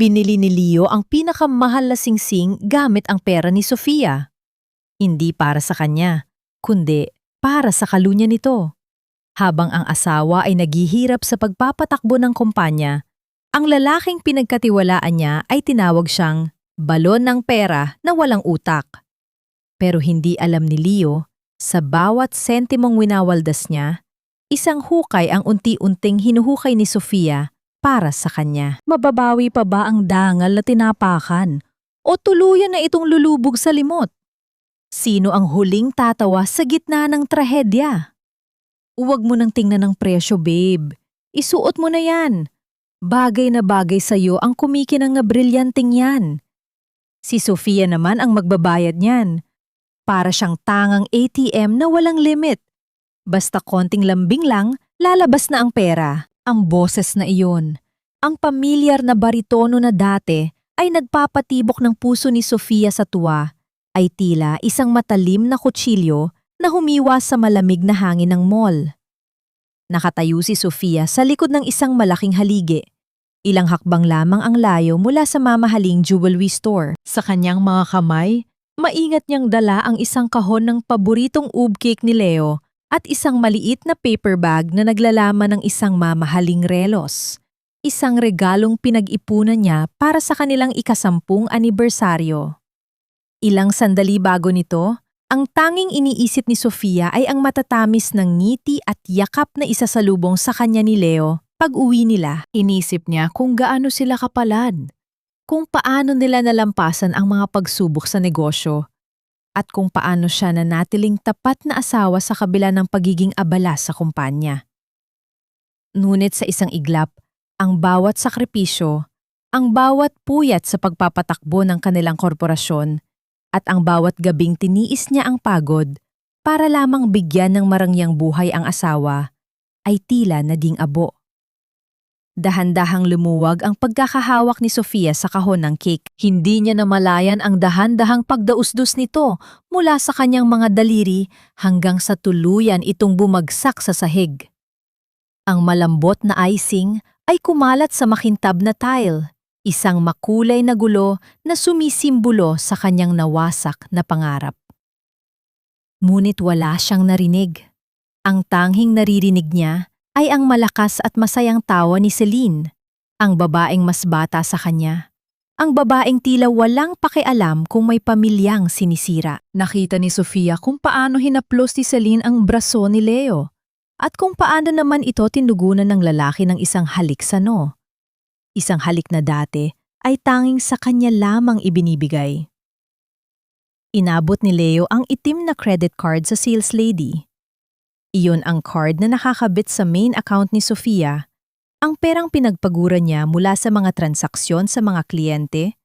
Binili ni Leo ang pinakamahal na singsing gamit ang pera ni Sofia. Hindi para sa kanya, kundi para sa kalunya nito. Habang ang asawa ay naghihirap sa pagpapatakbo ng kumpanya, ang lalaking pinagkatiwalaan niya ay tinawag siyang balon ng pera na walang utak. Pero hindi alam ni Leo, sa bawat sentimong winawaldas niya, isang hukay ang unti-unting hinuhukay ni Sofia para sa kanya. Mababawi pa ba ang dangal na tinapakan? O tuluyan na itong lulubog sa limot? Sino ang huling tatawa sa gitna ng trahedya? Huwag mo nang tingnan ng presyo, babe. Isuot mo na yan. Bagay na bagay sa'yo ang kumikinang na brilyanting yan. Si Sofia naman ang magbabayad niyan. Para siyang tangang ATM na walang limit. Basta konting lambing lang, lalabas na ang pera. Ang boses na iyon, ang pamilyar na baritono na dati ay nagpapatibok ng puso ni Sofia sa tuwa, ay tila isang matalim na kutsilyo na humiwas sa malamig na hangin ng mall. Nakatayo si Sofia sa likod ng isang malaking haligi. Ilang hakbang lamang ang layo mula sa mamahaling jewelry store. Sa kanyang mga kamay, maingat niyang dala ang isang kahon ng paboritong ube cake ni Leo at isang maliit na paper bag na naglalaman ng isang mamahaling relos. Isang regalong pinag-ipunan niya para sa kanilang ika-10 anibersaryo. Ilang sandali bago nito, ang tanging iniisip ni Sofia ay ang matatamis ng ngiti at yakap na isasalubong sa kanya ni Leo pag-uwi nila. Inisip niya kung gaano sila kapalad, kung paano nila nalampasan ang mga pagsubok sa negosyo, at kung paano siya nanatiling tapat na asawa sa kabila ng pagiging abala sa kumpanya. Ngunit sa isang iglap, ang bawat sakripisyo, ang bawat puyat sa pagpapatakbo ng kanilang korporasyon, at ang bawat gabing tiniis niya ang pagod para lamang bigyan ng marangyang buhay ang asawa, ay tila naging abo. Dahan-dahang lumuwag ang pagkakahawak ni Sofia sa kahon ng cake. Hindi niya namalayan ang dahan-dahang pagdausdos nito mula sa kanyang mga daliri hanggang sa tuluyan itong bumagsak sa sahig. Ang malambot na icing ay kumalat sa makintab na tile, isang makulay na gulo na sumisimbolo sa kanyang nawasak na pangarap. Ngunit wala siyang narinig. Ang tanghing naririnig niya ay ang malakas at masayang tawa ni Celine, ang babaeng mas bata sa kanya. Ang babaeng tila walang pakialam kung may pamilyang sinisira. Nakita ni Sofia kung paano hinaplos ni Celine ang braso ni Leo at kung paano naman ito tinugunan ng lalaki ng isang halik sa noo. Isang halik na dati ay tanging sa kanya lamang ibinibigay. Inabot ni Leo ang itim na credit card sa sales lady. Iyon ang card na nakakabit sa main account ni Sofia, ang perang pinagpaguran niya mula sa mga transaksyon sa mga kliyente,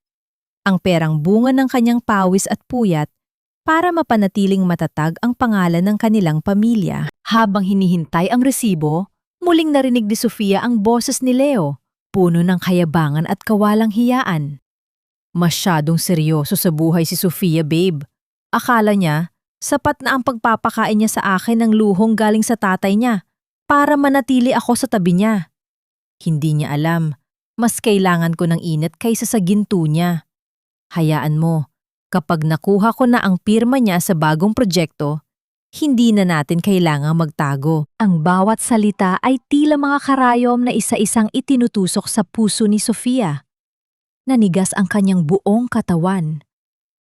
ang perang bunga ng kanyang pawis at puyat para mapanatiling matatag ang pangalan ng kanilang pamilya. Habang hinihintay ang resibo, muling narinig ni Sofia ang boses ni Leo, puno ng kayabangan at kawalang hiyaan. Masyadong seryoso sa buhay si Sofia, babe. Akala niya, sapat na ang pagpapakain niya sa akin ng luhong galing sa tatay niya para manatili ako sa tabi niya. Hindi niya alam, mas kailangan ko ng init kaysa sa ginto niya. Hayaan mo, kapag nakuha ko na ang pirma niya sa bagong proyekto, hindi na natin kailangang magtago. Ang bawat salita ay tila mga karayom na isa-isang itinutusok sa puso ni Sofia. Nanigas ang kanyang buong katawan.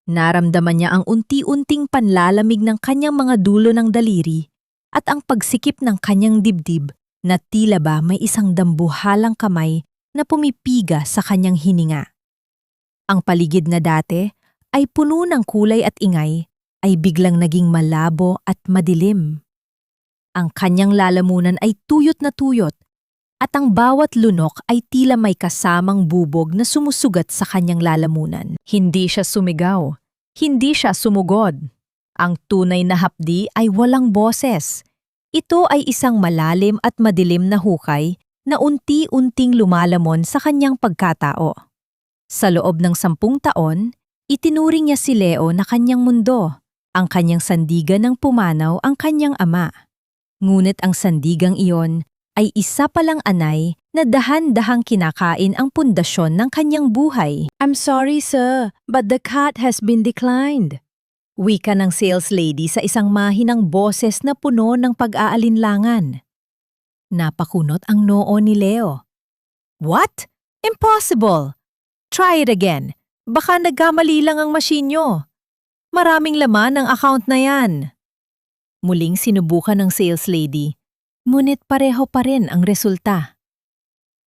Naramdaman niya ang unti-unting panlalamig ng kanyang mga dulo ng daliri at ang pagsikip ng kanyang dibdib na tila ba may isang dambuhalang kamay na pumipiga sa kanyang hininga. Ang paligid na dati ay puno ng kulay at ingay ay biglang naging malabo at madilim. Ang kanyang lalamunan ay tuyot na tuyot at ang bawat lunok ay tila may kasamang bubog na sumusugat sa kanyang lalamunan. Hindi siya sumigaw, hindi siya sumugod. Ang tunay na hapdi ay walang boses. Ito ay isang malalim at madilim na hukay na unti-unting lumalamon sa kanyang pagkatao. Sa loob ng 10 taon, itinuring niya si Leo na kanyang mundo, ang kanyang sandigan ng pumanaw ang kanyang ama. Ngunit ang sandigang iyon ay isa palang anay na dahan-dahang kinakain ang pundasyon ng kanyang buhay. I'm sorry sir, but the cat has been declined. Wika ng sales lady sa isang mahinang boses na puno ng pag-aalinlangan. Napakunot ang noo ni Leo. What? Impossible! Try it again. Baka nagkamali lang ang machine nyo. Maraming laman ang account na yan. Muling sinubukan ng sales lady, ngunit pareho pa rin ang resulta.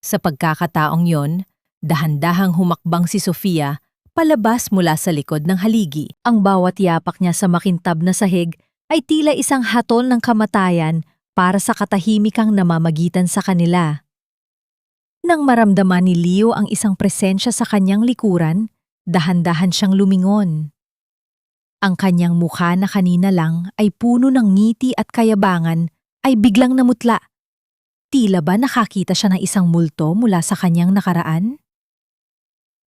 Sa pagkakataong yon, dahan-dahang humakbang si Sofia palabas mula sa likod ng haligi. Ang bawat yapak niya sa makintab na sahig ay tila isang hatol ng kamatayan para sa katahimikang namamagitan sa kanila. Nang maramdaman ni Leo ang isang presensya sa kanyang likuran, dahan-dahan siyang lumingon. Ang kanyang mukha na kanina lang ay puno ng ngiti at kayabangan ay biglang namutla. Tila ba nakakita siya ng isang multo mula sa kanyang nakaraan?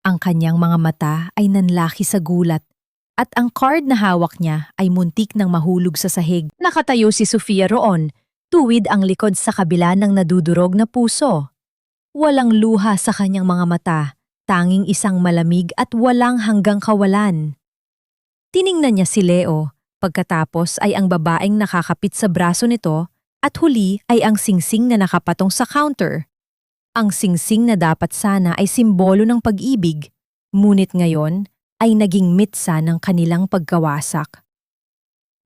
Ang kanyang mga mata ay nanlaki sa gulat at ang card na hawak niya ay muntik ng mahulog sa sahig. Nakatayo si Sofia roon, tuwid ang likod sa kabila ng nadudurog na puso. Walang luha sa kanyang mga mata, tanging isang malamig at walang hanggang kawalan. Tiningnan niya si Leo, pagkatapos ay ang babaeng nakakapit sa braso nito at huli ay ang singsing na nakapatong sa counter. Ang singsing na dapat sana ay simbolo ng pag-ibig, ngunit ngayon ay naging mitsa ng kanilang pagkawasak.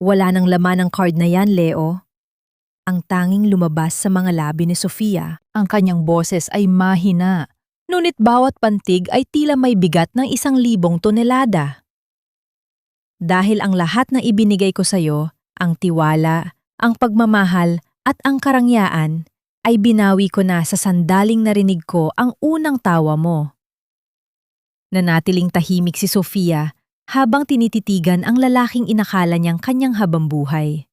Wala nang laman ang card na yan, Leo. Ang tanging lumabas sa mga labi ni Sofia, ang kanyang boses ay mahina, ngunit bawat pantig ay tila may bigat ng 1,000 tonelada. Dahil ang lahat na ibinigay ko sa'yo, ang tiwala, ang pagmamahal at ang karangyaan, ay binawi ko na sa sandaling narinig ko ang unang tawa mo. Nanatiling tahimik si Sofia habang tinititigan ang lalaking inakala niyang kanyang habambuhay.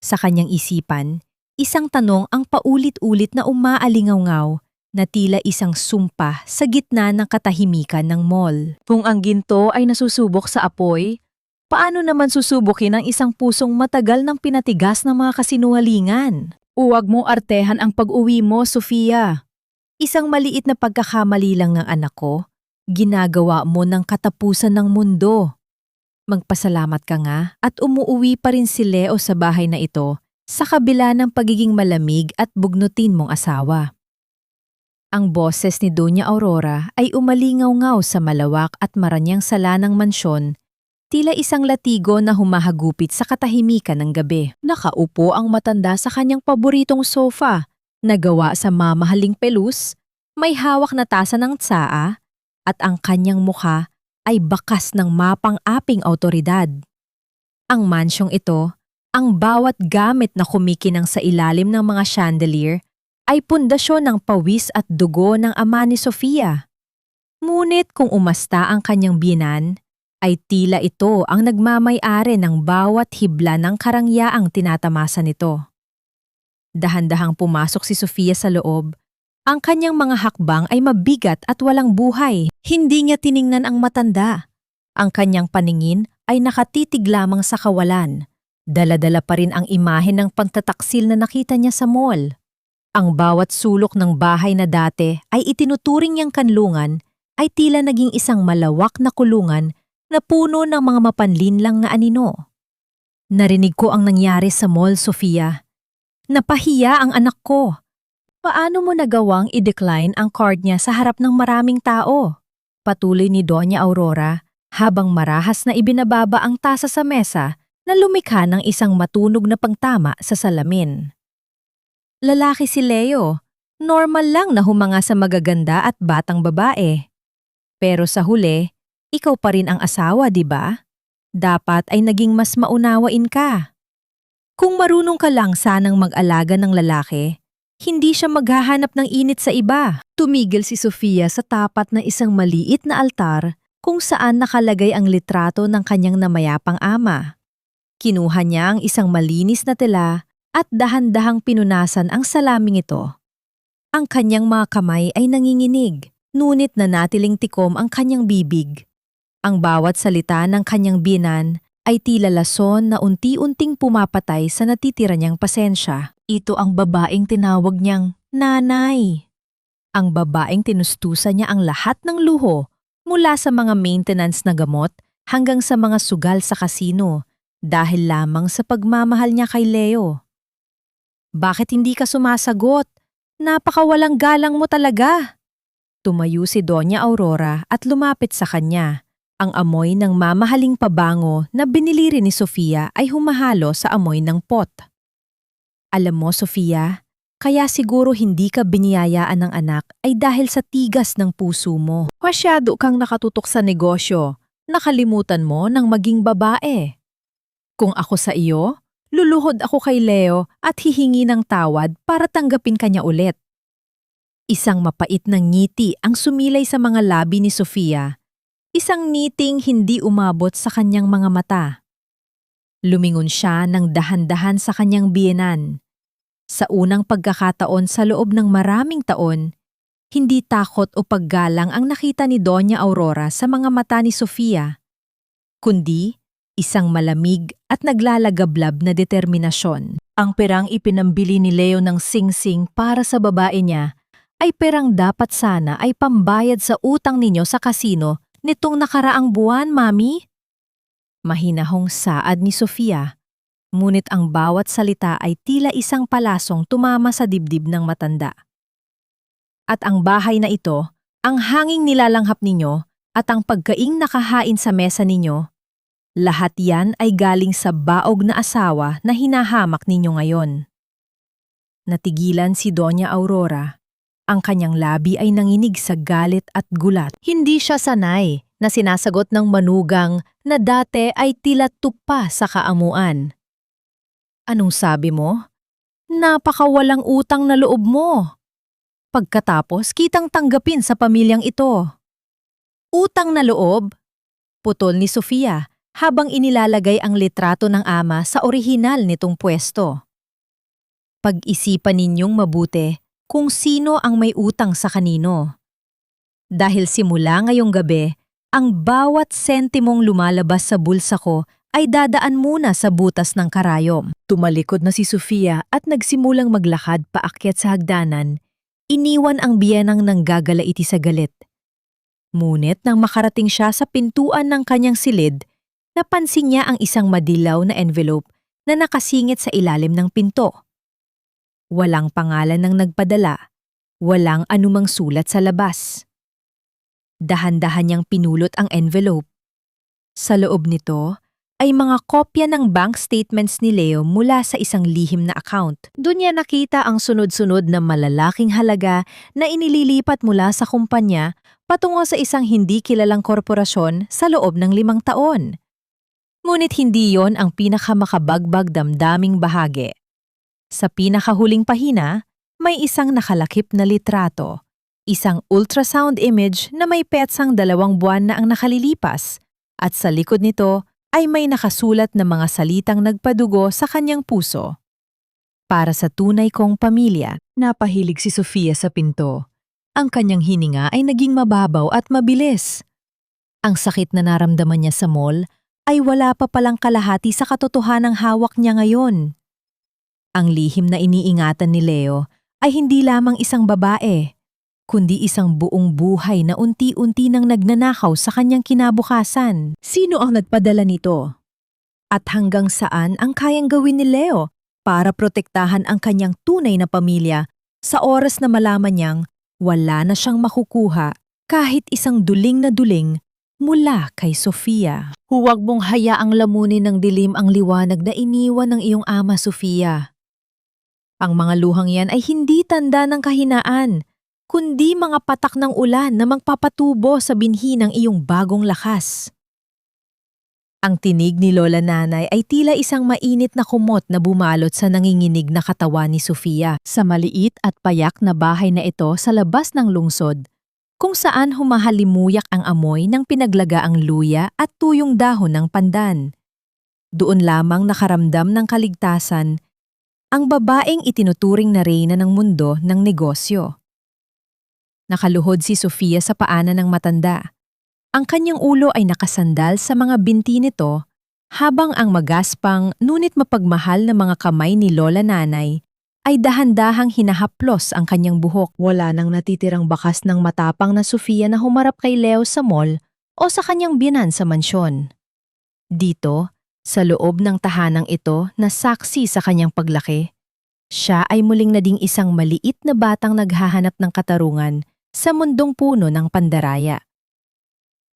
Sa kanyang isipan, isang tanong ang paulit-ulit na umaalingaw-ngaw na tila isang sumpa sa gitna ng katahimikan ng mall. Kung ang ginto ay nasusubok sa apoy, paano naman susubukin ang isang pusong matagal ng pinatigas ng mga kasinungalingan? Huwag mo artehan ang pag-uwi mo, Sofia. Isang maliit na pagkakamali lang ng anak ko, ginagawa mo ng katapusan ng mundo. Magpasalamat ka nga at umuuwi pa rin si Leo sa bahay na ito sa kabila ng pagiging malamig at bugnutin mong asawa. Ang boses ni Doña Aurora ay umalingaw-ngaw sa malawak at maranyang sala ng mansyon, tila isang latigo na humahagupit sa katahimikan ng gabi. Nakaupo ang matanda sa kanyang paboritong sofa, nagawa sa mamahaling pelus, may hawak na tasa ng tsaa, at ang kanyang mukha ay bakas ng mapang-aping awtoridad. Ang mansyong ito, ang bawat gamit na kumikinang sa ilalim ng mga chandelier, ay pundasyon ng pawis at dugo ng ama ni Sofia. Ngunit kung umasta ang kanyang biyenan, ay tila ito ang nagmamay-ari ng bawat hibla ng karangyaang tinatamasa nito. Dahan-dahang pumasok si Sofia sa loob. Ang kanyang mga hakbang ay mabigat at walang buhay. Hindi niya tiningnan ang matanda. Ang kanyang paningin ay nakatitig lamang sa kawalan. Dala-dala pa rin ang imahe ng pagtataksil na nakita niya sa mall. Ang bawat sulok ng bahay na dati ay itinuturing niyang kanlungan ay tila naging isang malawak na kulungan na puno ng mga mapanlinlang na anino. Narinig ko ang nangyari sa mall, Sofia. Napahiya ang anak ko. Paano mo nagawang i-decline ang card niya sa harap ng maraming tao? Patuloy ni Doña Aurora habang marahas na ibinababa ang tasa sa mesa na lumikha ng isang matunog na pagtama sa salamin. Lalaki si Leo, normal lang na humanga sa magaganda at batang babae. Pero sa huli, ikaw pa rin ang asawa, di ba? Dapat ay naging mas maunawain ka. Kung marunong ka lang sanang mag-alaga ng lalaki, hindi siya maghahanap ng init sa iba. Tumigil si Sofia sa tapat na isang maliit na altar kung saan nakalagay ang litrato ng kanyang namayapang ama. Kinuha niya ang isang malinis na tela at dahan-dahang pinunasan ang salaming ito. Ang kanyang mga kamay ay nanginginig, ngunit nanatiling tikom ang kanyang bibig. Ang bawat salita ng kanyang biyenan ay tila lason na unti-unting pumapatay sa natitira niyang pasensya. Ito ang babaeng tinawag niyang nanay. Ang babaeng tinustusan niya ang lahat ng luho mula sa mga maintenance na gamot hanggang sa mga sugal sa kasino dahil lamang sa pagmamahal niya kay Leo. Bakit hindi ka sumasagot? Napakawalang galang mo talaga. Tumayo si Doña Aurora at lumapit sa kanya. Ang amoy ng mamahaling pabango na binili rin ni Sofia ay humahalo sa amoy ng pot. Alam mo, Sofia, kaya siguro hindi ka biniyayaan ng anak ay dahil sa tigas ng puso mo. Masyado kang nakatutok sa negosyo. Nakalimutan mo ng maging babae. Kung ako sa iyo, luluhod ako kay Leo at hihingi ng tawad para tanggapin kanya ulit. Isang mapait na ngiti ang sumilay sa mga labi ni Sofia. Isang ngiting hindi umabot sa kanyang mga mata. Lumingon siya ng dahan-dahan sa kanyang biyenan. Sa unang pagkakataon sa loob ng maraming taon, hindi takot o paggalang ang nakita ni Doña Aurora sa mga mata ni Sofia, kundi isang malamig at naglalagablab na determinasyon. Ang perang ipinambili ni Leo ng singsing para sa babae niya ay perang dapat sana ay pambayad sa utang ninyo sa kasino nitong nakaraang buwan, Mami? Mahinahong saad ni Sofia, ngunit ang bawat salita ay tila isang palasong tumama sa dibdib ng matanda. At ang bahay na ito, ang hanging nilalanghap ninyo at ang pagkaing nakahain sa mesa ninyo, lahat yan ay galing sa baog na asawa na hinahamak ninyo ngayon. Natigilan si Doña Aurora. Ang kanyang labi ay nanginig sa galit at gulat. Hindi siya sanay na sinasagot ng manugang na dati ay tila tupa sa kaamuan. Anong sabi mo? Napakawalang utang na loob mo. Pagkatapos, kitang tanggapin sa pamilyang ito. Utang na loob? Putol ni Sofia habang inilalagay ang litrato ng ama sa orihinal nitong pwesto. Pag-isipan ninyong mabuti kung sino ang may utang sa kanino. Dahil simula ngayong gabi, ang bawat sentimong lumalabas sa bulsa ko ay dadaan muna sa butas ng karayom. Tumalikod na si Sofia at nagsimulang maglakad paakyat sa hagdanan. Iniwan ang biyenang nanggagalaiti sa galit. Ngunit nang makarating siya sa pintuan ng kanyang silid, napansin niya ang isang madilaw na envelope na nakasingit sa ilalim ng pinto. Walang pangalan ng nagpadala, walang anumang sulat sa labas. Dahan-dahan niyang pinulot ang envelope. Sa loob nito ay mga kopya ng bank statements ni Leo mula sa isang lihim na account. Doon niya nakita ang sunod-sunod na malalaking halaga na inililipat mula sa kumpanya patungo sa isang hindi kilalang korporasyon sa loob ng 5 taon. Ngunit hindi yon ang pinakamakabagbag damdaming bahagi. Sa pinakahuling pahina, may isang nakalakip na litrato, isang ultrasound image na may petsang 2 buwan na ang nakalilipas, at sa likod nito ay may nakasulat na mga salitang nagpadugo sa kanyang puso. Para sa tunay kong pamilya, napahilig si Sofia sa pinto. Ang kanyang hininga ay naging mababaw at mabilis. Ang sakit na naramdaman niya sa mall ay wala pa palang kalahati sa katotohanang hawak niya ngayon. Ang lihim na iniingatan ni Leo ay hindi lamang isang babae, kundi isang buong buhay na unti-unti nang nagnanakaw sa kanyang kinabukasan. Sino ang nagpadala nito? At hanggang saan ang kayang gawin ni Leo para protektahan ang kanyang tunay na pamilya sa oras na malaman niyang wala na siyang makukuha kahit isang duling na duling mula kay Sofia. Huwag mong hayaang lamunin ng dilim ang liwanag na iniwan ng iyong ama, Sofia. Ang mga luhang yan ay hindi tanda ng kahinaan, kundi mga patak ng ulan na magpapatubo sa binhi ng iyong bagong lakas. Ang tinig ni Lola Nanay ay tila isang mainit na kumot na bumalot sa nanginginig na katawan ni Sofia sa maliit at payak na bahay na ito sa labas ng lungsod, kung saan humahalimuyak ang amoy ng pinaglagaang luya at tuyong dahon ng pandan. Doon lamang nakaramdam ng kaligtasan ang babaeng itinuturing na reyna ng mundo ng negosyo. Nakaluhod si Sofia sa paanan ng matanda. Ang kanyang ulo ay nakasandal sa mga binti nito Habang ang magaspang ngunit mapagmahal na mga kamay ni Lola Nanay ay dahan-dahang hinahaplos ang kanyang buhok. Wala nang natitirang bakas ng matapang na Sofia na humarap kay Leo sa mall o sa kanyang biyanan sa mansyon. Dito, sa loob ng tahanang ito na saksi sa kanyang paglaki, siya ay muling naging isang maliit na batang naghahanap ng katarungan sa mundong puno ng pandaraya.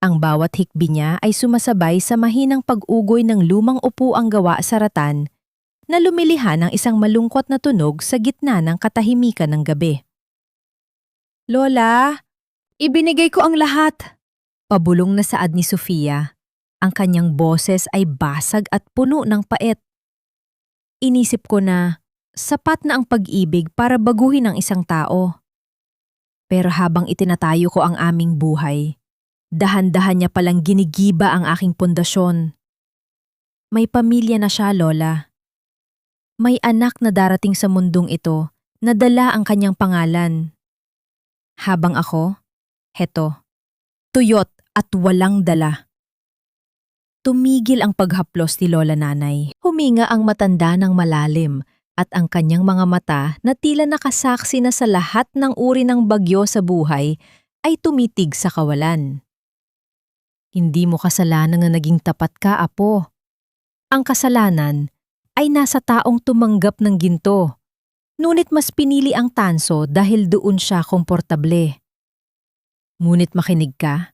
Ang bawat hikbi niya ay sumasabay sa mahinang pag-ugoy ng lumang upuang gawa sa ratan na lumilihan ng isang malungkot na tunog sa gitna ng katahimikan ng gabi. "Lola, ibinigay ko ang lahat!" Pabulong na saad ni Sofia. Ang kanyang boses ay basag at puno ng pait. Inisip ko na sapat na ang pag-ibig para baguhin ang isang tao. Pero habang itinatayo ko ang aming buhay, dahan-dahan niya palang ginigiba ang aking pundasyon. May pamilya na siya, Lola. May anak na darating sa mundong ito na dala ang kanyang pangalan. Habang ako, heto, tuyot at walang dala. Tumigil ang paghaplos ni Lola Nanay. Huminga ang matanda ng malalim at ang kanyang mga mata na tila nakasaksi na sa lahat ng uri ng bagyo sa buhay ay tumitig sa kawalan. Hindi mo kasalanan na naging tapat ka, Apo. Ang kasalanan ay nasa taong tumanggap ng ginto. Ngunit mas pinili ang tanso dahil doon siya komportable. Ngunit makinig ka,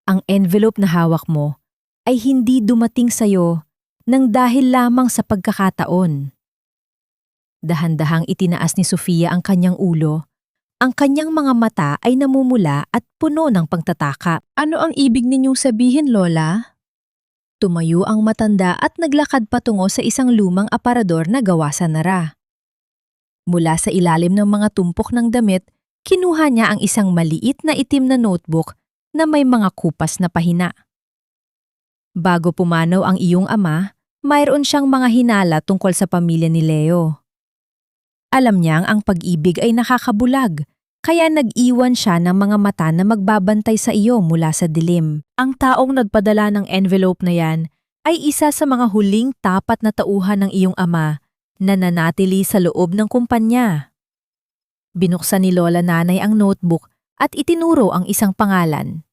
ang envelope na hawak mo ay hindi dumating sa'yo nang dahil lamang sa pagkakataon. Dahan-dahang itinaas ni Sofia ang kanyang ulo. Ang kanyang mga mata ay namumula at puno ng pagtataka. "Ano ang ibig ninyong sabihin, Lola?" Tumayo ang matanda at naglakad patungo sa isang lumang aparador na gawa sa nara. Mula sa ilalim ng mga tumpok ng damit, kinuha niya ang isang maliit na itim na notebook na may mga kupas na pahina. Bago pumanaw ang iyong ama, mayroon siyang mga hinala tungkol sa pamilya ni Leo. Alam niyang ang pag-ibig ay nakakabulag, kaya nag-iwan siya ng mga mata na magbabantay sa iyo mula sa dilim. Ang taong nagpadala ng envelope na yan ay isa sa mga huling tapat na tauhan ng iyong ama na nanatili sa loob ng kumpanya. Binuksan ni Lola Nanay ang notebook at itinuro ang isang pangalan.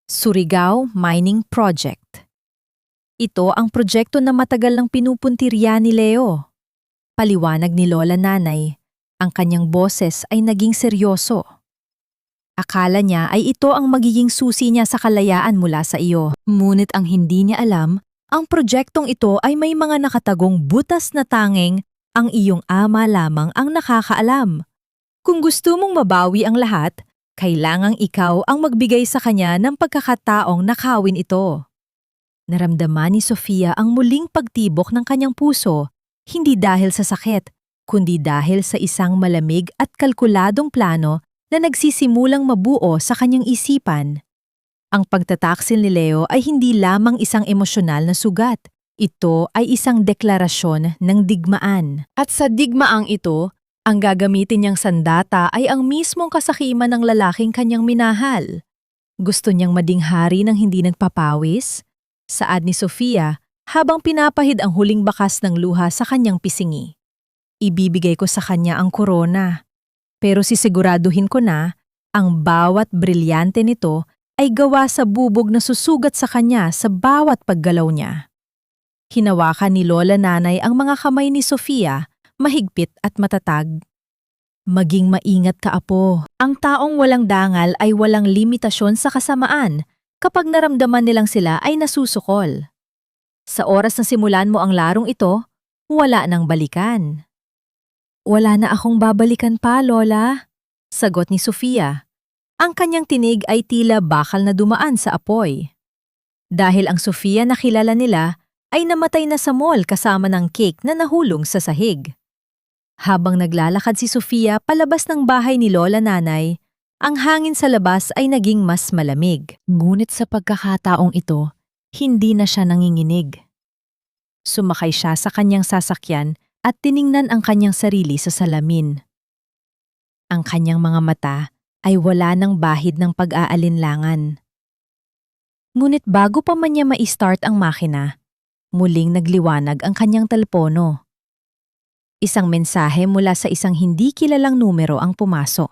Surigao Mining Project. Ito ang proyekto na matagal nang pinupuntirya ni Leo. Paliwanag ni Lola Nanay, ang kanyang boses ay naging seryoso. Akala niya ay ito ang magiging susi niya sa kalayaan mula sa iyo. Ngunit ang hindi niya alam, ang proyektong ito ay may mga nakatagong butas na tanging ang iyong ama lamang ang nakakaalam. Kung gusto mong mabawi ang lahat, kailangang ikaw ang magbigay sa kanya ng pagkakataong nakawin ito. Naramdaman ni Sofia ang muling pagtibok ng kanyang puso, hindi dahil sa sakit, kundi dahil sa isang malamig at kalkuladong plano na nagsisimulang mabuo sa kanyang isipan. Ang pagtataksil ni Leo ay hindi lamang isang emosyonal na sugat. Ito ay isang deklarasyon ng digmaan. At sa digmaang ito, ang gagamitin niyang sandata ay ang mismong kasakiman ng lalaking kanyang minahal. Gusto niyang mading hari ng hindi nagpapawis? Saad ni Sofia habang pinapahid ang huling bakas ng luha sa kanyang pisingi. Ibibigay ko sa kanya ang korona, pero sisiguraduhin ko na ang bawat brilyante nito ay gawa sa bubog na susugat sa kanya sa bawat paggalaw niya. Hinawakan ni Lola Nanay ang mga kamay ni Sofia, mahigpit at matatag. Maging maingat ka, Apo. Ang taong walang dangal ay walang limitasyon sa kasamaan kapag naramdaman nilang sila ay nasusukol. Sa oras na simulan mo ang larong ito, wala nang balikan. "Wala na akong babalikan pa, Lola," sagot ni Sofia. Ang kanyang tinig ay tila bakal na dumaan sa apoy. Dahil ang Sofia na kilala nila ay namatay na sa mall kasama ng cake na nahulong sa sahig. Habang naglalakad si Sofia palabas ng bahay ni Lola Nanay, ang hangin sa labas ay naging mas malamig. Ngunit sa pagkakataong ito, hindi na siya nanginginig. Sumakay siya sa kanyang sasakyan at tiningnan ang kanyang sarili sa salamin. Ang kanyang mga mata ay wala ng bahid ng pag-aalinlangan. Ngunit bago pa man niya ma-start ang makina, Muling nagliwanag ang kanyang telepono. Isang mensahe mula sa isang hindi kilalang numero ang pumasok.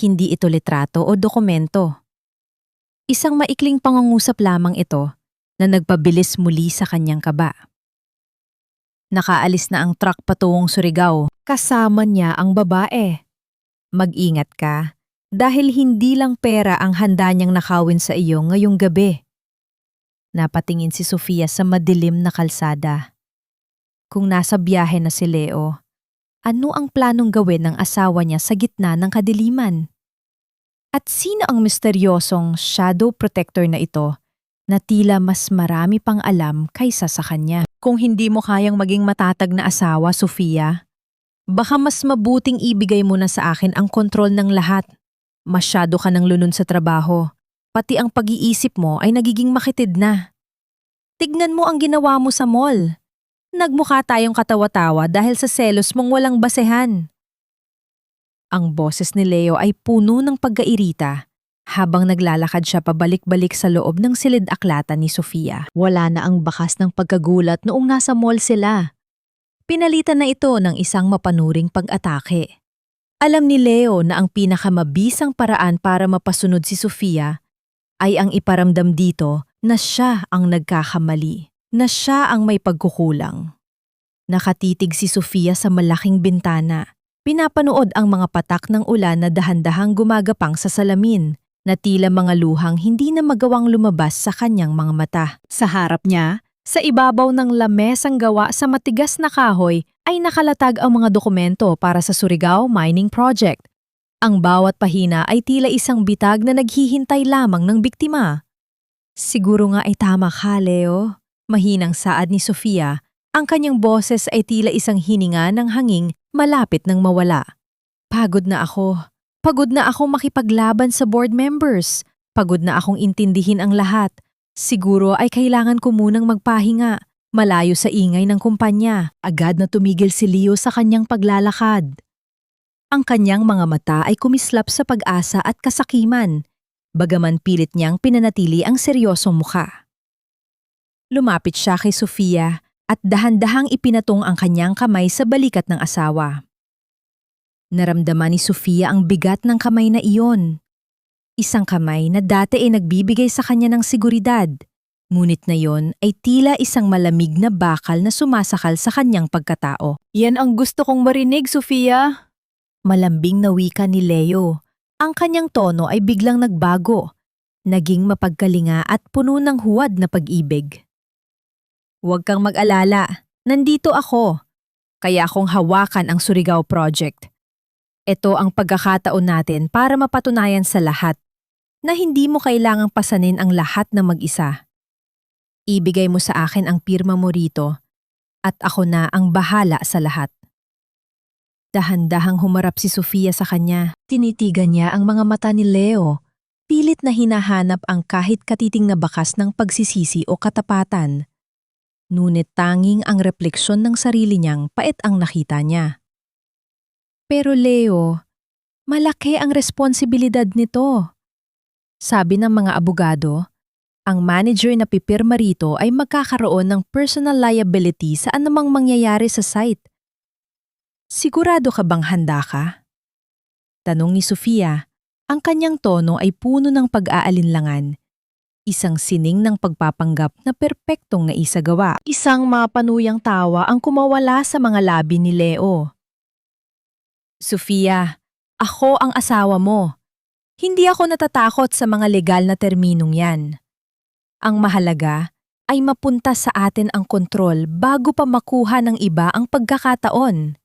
Hindi ito litrato o dokumento. Isang maikling pangungusap lamang ito na nagpabilis muli sa kanyang kaba. Nakaalis na ang truck patungong Surigao. Kasama niya ang babae. Mag-ingat ka dahil hindi lang pera ang handa niyang nakawin sa iyo ngayong gabi. Napatingin si Sofia sa madilim na kalsada. Kung nasa biyahe na si Leo, ano ang planong gawin ng asawa niya sa gitna ng kadiliman? At sino ang misteryosong shadow protector na ito na tila mas marami pang alam kaysa sa kanya? Kung hindi mo kayang maging matatag na asawa, Sofia, baka mas mabuting ibigay mo na sa akin ang kontrol ng lahat. Masyado ka nang lunod sa trabaho. Pati ang pag-iisip mo ay nagiging makitid na. Tignan mo ang ginawa mo sa mall. Nagmukha tayong katawa-tawa dahil sa selos mong walang basehan. Ang boses ni Leo ay puno ng pagkairita habang naglalakad siya pabalik-balik sa loob ng silid-aklatan ni Sofia. Wala na ang bakas ng pagkagulat noong nasa mall sila. Pinalitan na ito ng isang mapanuring pag-atake. Alam ni Leo na ang pinakamabisang paraan para mapasunod si Sofia ay ang iparamdam dito na siya ang nagkakamali, na siya ang may pagkukulang. Nakatitig si Sofia sa malaking bintana. Pinapanood ang mga patak ng ulan na dahan-dahang gumagapang sa salamin, na tila mga luhang hindi na magawang lumabas sa kanyang mga mata. Sa harap niya, sa ibabaw ng lamesang gawa sa matigas na kahoy, ay nakalatag ang mga dokumento para sa Surigao Mining Project. Ang bawat pahina ay tila isang bitag na naghihintay lamang ng biktima. Siguro nga ay tama ka, Leo. Mahinang saad ni Sofia. Ang kanyang boses ay tila isang hininga ng hanging malapit ng mawala. Pagod na ako. Pagod na akong makipaglaban sa board members. Pagod na akong intindihin ang lahat. Siguro ay kailangan ko munang magpahinga, malayo sa ingay ng kumpanya. Agad na tumigil si Leo sa kanyang paglalakad. Ang kanyang mga mata ay kumislap sa pag-asa at kasakiman, bagaman pilit niyang pinanatili ang seryosong mukha. Lumapit siya kay Sofia at dahan-dahang ipinatong ang kanyang kamay sa balikat ng asawa. Naramdaman ni Sofia ang bigat ng kamay na iyon. Isang kamay na dati ay nagbibigay sa kanya ng seguridad, ngunit na yon ay tila isang malamig na bakal na sumasakal sa kanyang pagkatao. Yan ang gusto kong marinig, Sofia. Malambing na wika ni Leo. Ang kanyang tono ay biglang nagbago, naging mapagkalinga at puno ng huwad na pag-ibig. Huwag kang mag-alala, nandito ako. Kaya akong hawakan ang Surigao Project. Ito ang pagkakataon natin para mapatunayan sa lahat na hindi mo kailangang pasanin ang lahat na mag-isa. Ibigay mo sa akin ang pirma mo rito at ako na ang bahala sa lahat. Dahan-dahang humarap si Sofia sa kanya. Tinitigan niya ang mga mata ni Leo. Pilit na hinahanap ang kahit katiting na bakas ng pagsisisi o katapatan. Ngunit tanging ang refleksyon ng sarili niyang pait ang nakita niya. Pero Leo, malaki ang responsibilidad nito. Sabi ng mga abogado, ang manager na pipirma rito ay magkakaroon ng personal liability sa anumang mangyayari sa site. Sigurado ka bang handa ka? Tanong ni Sofia. Ang kanyang tono ay puno ng pag-aalinlangan. Isang sining ng pagpapanggap na perpektong naisagawa. Isang mapanuyang tawa ang kumawala sa mga labi ni Leo. Sofia, ako ang asawa mo. Hindi ako natatakot sa mga legal na terminong yan. Ang mahalaga ay mapunta sa atin ang kontrol bago pa makuha ng iba ang pagkakataon.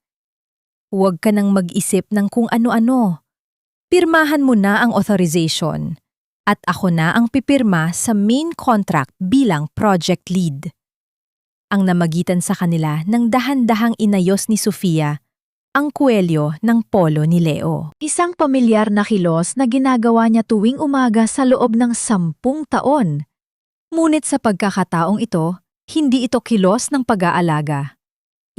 Huwag ka nang mag-isip ng kung ano-ano. Pirmahan mo na ang authorization at ako na ang pipirma sa main contract bilang project lead. Ang namagitan sa kanila nang dahan-dahang inayos ni Sofia ang kwelyo ng polo ni Leo. Isang pamilyar na kilos na ginagawa niya tuwing umaga sa loob ng 10 taon. Ngunit sa pagkakataong ito, hindi ito kilos ng pag-aalaga.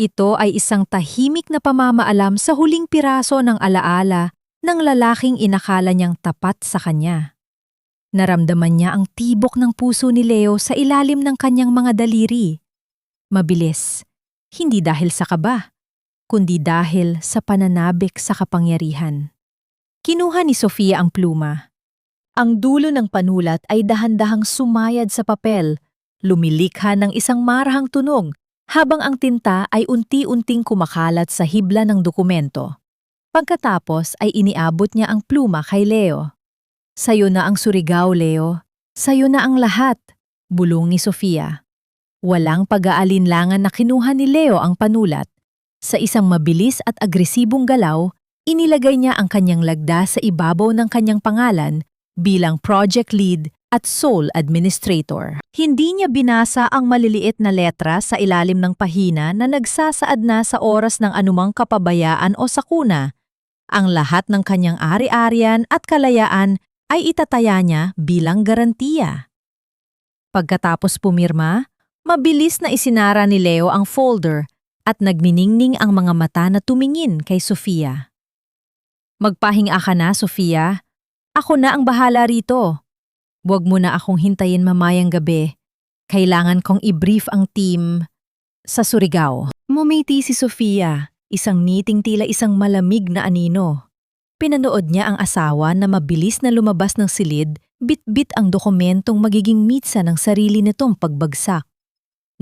Ito ay isang tahimik na pamamaalam sa huling piraso ng alaala ng lalaking inakala niyang tapat sa kanya. Naramdaman niya ang tibok ng puso ni Leo sa ilalim ng kanyang mga daliri. Mabilis, hindi dahil sa kaba, kundi dahil sa pananabik sa kapangyarihan. Kinuha ni Sofia ang pluma. Ang dulo ng panulat ay dahan-dahang sumayad sa papel, lumilikha ng isang marahang tunog, habang ang tinta ay unti-unting kumakalat sa hibla ng dokumento. Pagkatapos ay iniabot niya ang pluma kay Leo. "Sayo na ang Surigao, Leo. Sayo na ang lahat," bulong ni Sofia. Walang pag-aalinlangan na kinuha ni Leo ang panulat. Sa isang mabilis at agresibong galaw, inilagay niya ang kanyang lagda sa ibabaw ng kanyang pangalan bilang project lead at sole administrator. Hindi niya binasa ang maliliit na letra sa ilalim ng pahina na nagsasaad na sa oras ng anumang kapabayaan o sakuna. Ang lahat ng kanyang ari-arian at kalayaan ay itataya niya bilang garantiya. Pagkatapos pumirma, mabilis na isinara ni Leo ang folder at nagniningning ang mga mata na tumingin kay Sofia. "Magpahinga ka na, Sofia. Ako na ang bahala rito. Huwag mo na akong hintayin mamayang gabi. Kailangan kong i-brief ang team sa Surigao." Ngumiti si Sofia, isang ngiting tila isang malamig na anino. Pinanood niya ang asawa na mabilis na lumabas ng silid, bit-bit ang dokumentong magiging mitsa ng sarili nitong pagbagsak.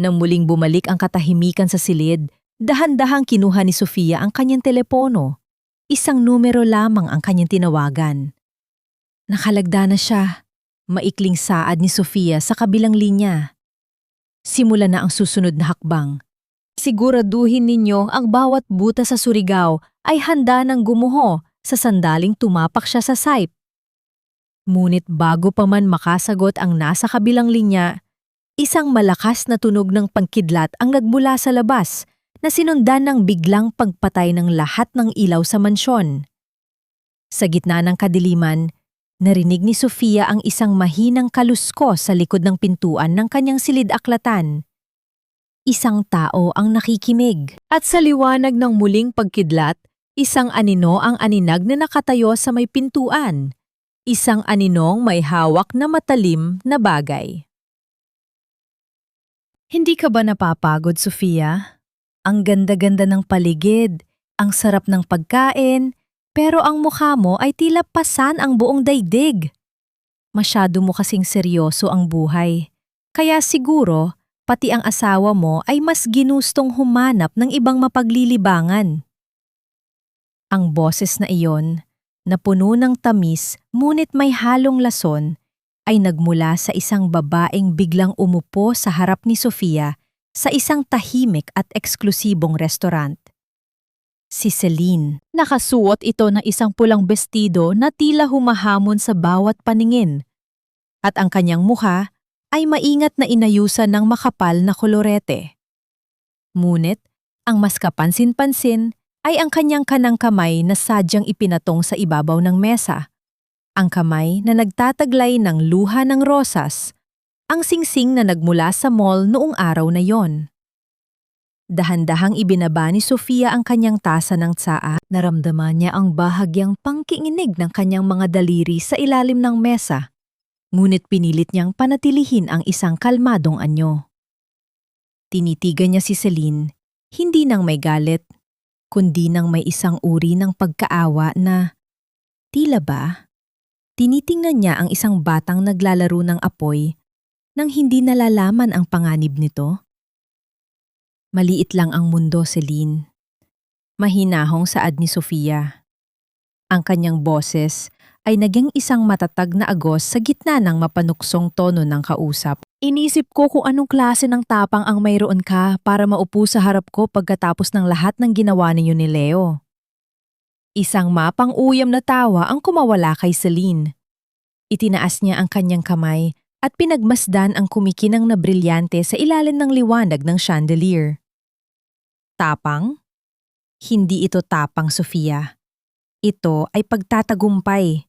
Nang muling bumalik ang katahimikan sa silid, dahan-dahang kinuha ni Sofia ang kanyang telepono. Isang numero lamang ang kanyang tinawagan. Nakalagda na siya. Maikling saad ni Sofia sa kabilang linya. "Simula na ang susunod na hakbang. Siguraduhin ninyo ang bawat buta sa Surigao ay handa ng gumuho sa sandaling tumapak siya sa site." Ngunit bago pa man makasagot ang nasa kabilang linya, isang malakas na tunog ng pangkidlat ang nagmula sa labas na sinundan ng biglang pagpatay ng lahat ng ilaw sa mansyon. Sa gitna ng kadiliman, narinig ni Sofia ang isang mahinang kaluskos sa likod ng pintuan ng kanyang silid-aklatan. Isang tao ang nakikimig. At sa liwanag ng muling pagkidlat, isang anino ang aninag na nakatayo sa may pintuan. Isang aninong may hawak na matalim na bagay. "Hindi ka ba napapagod, Sofia? Ang ganda-ganda ng paligid, ang sarap ng pagkain, pero ang mukha mo ay tila pasan ang buong daigdig. Masyado mo kasing seryoso ang buhay. Kaya siguro, pati ang asawa mo ay mas ginustong humanap ng ibang mapaglilibangan." Ang boses na iyon, na puno ng tamis ngunit may halong lason, ay nagmula sa isang babaeng biglang umupo sa harap ni Sofia sa isang tahimik at eksklusibong restaurant. Si Celine. Nakasuot ito ng isang pulang bestido na tila humahamon sa bawat paningin. At ang kanyang mukha ay maingat na inayusan ng makapal na kolorete. Ngunit, ang mas kapansin-pansin ay ang kanyang kanang kamay na sadyang ipinatong sa ibabaw ng mesa. Ang kamay na nagtataglay ng luha ng rosas, ang singsing na nagmula sa mall noong araw na yon. Dahan-dahang ibinaba ni Sofia ang kanyang tasa ng tsaa. Naramdaman niya ang bahagyang pangkiinig ng kanyang mga daliri sa ilalim ng mesa. Ngunit pinilit niyang panatilihin ang isang kalmadong anyo. Tinitigan niya si Celine, hindi nang may galit, kundi nang may isang uri ng pagkaawa na, tila ba, tinitingnan niya ang isang batang naglalaro ng apoy nang hindi nalalaman ang panganib nito. "Maliit lang ang mundo, Celine." Mahinahong saad ni Sofia. Ang kanyang boses ay naging isang matatag na agos sa gitna ng mapanuksong tono ng kausap. "Inisip ko kung anong klase ng tapang ang mayroon ka para maupo sa harap ko pagkatapos ng lahat ng ginawa ninyo ni Leo." Isang mapang-uyam na tawa ang kumawala kay Celine. Itinaas niya ang kanyang kamay at pinagmasdan ang kumikinang na brilyante sa ilalim ng liwanag ng chandelier. Tapang? Hindi ito tapang, Sofia. Ito ay pagtatagumpay.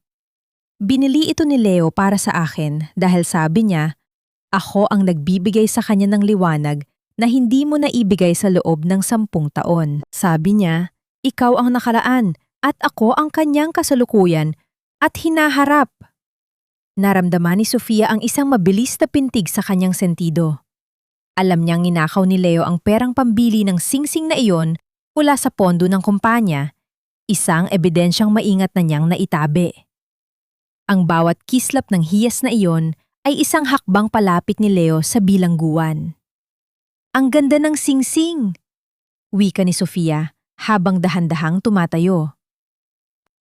Binili ito ni Leo para sa akin dahil sabi niya, ako ang nagbibigay sa kanya ng liwanag na hindi mo naibigay sa loob ng 10 taon. Sabi niya, ikaw ang nakaraan at ako ang kanyang kasalukuyan at hinaharap. Naramdaman ni Sofia ang isang mabilis na pintig sa kanyang sentido. Alam niyang ninakaw ni Leo ang perang pambili ng singsing na iyon mula sa pondo ng kumpanya, isang ebidensyang maingat na niyang naitabi. Ang bawat kislap ng hiyas na iyon ay isang hakbang palapit ni Leo sa bilangguan. Ang ganda ng singsing! Wika ni Sofia habang dahan-dahang tumatayo.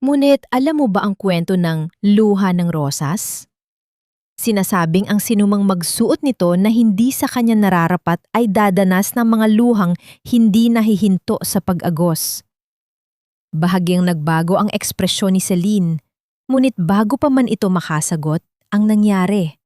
Ngunit alam mo ba ang kwento ng luha ng rosas? Sinasabing ang sinumang magsuot nito na hindi sa kanya nararapat ay dadanas ng mga luhang hindi nahihinto sa pag-agos. Bahagyang nagbago ang ekspresyon ni Celine, ngunit bago pa man ito makasagot, ang nangyari.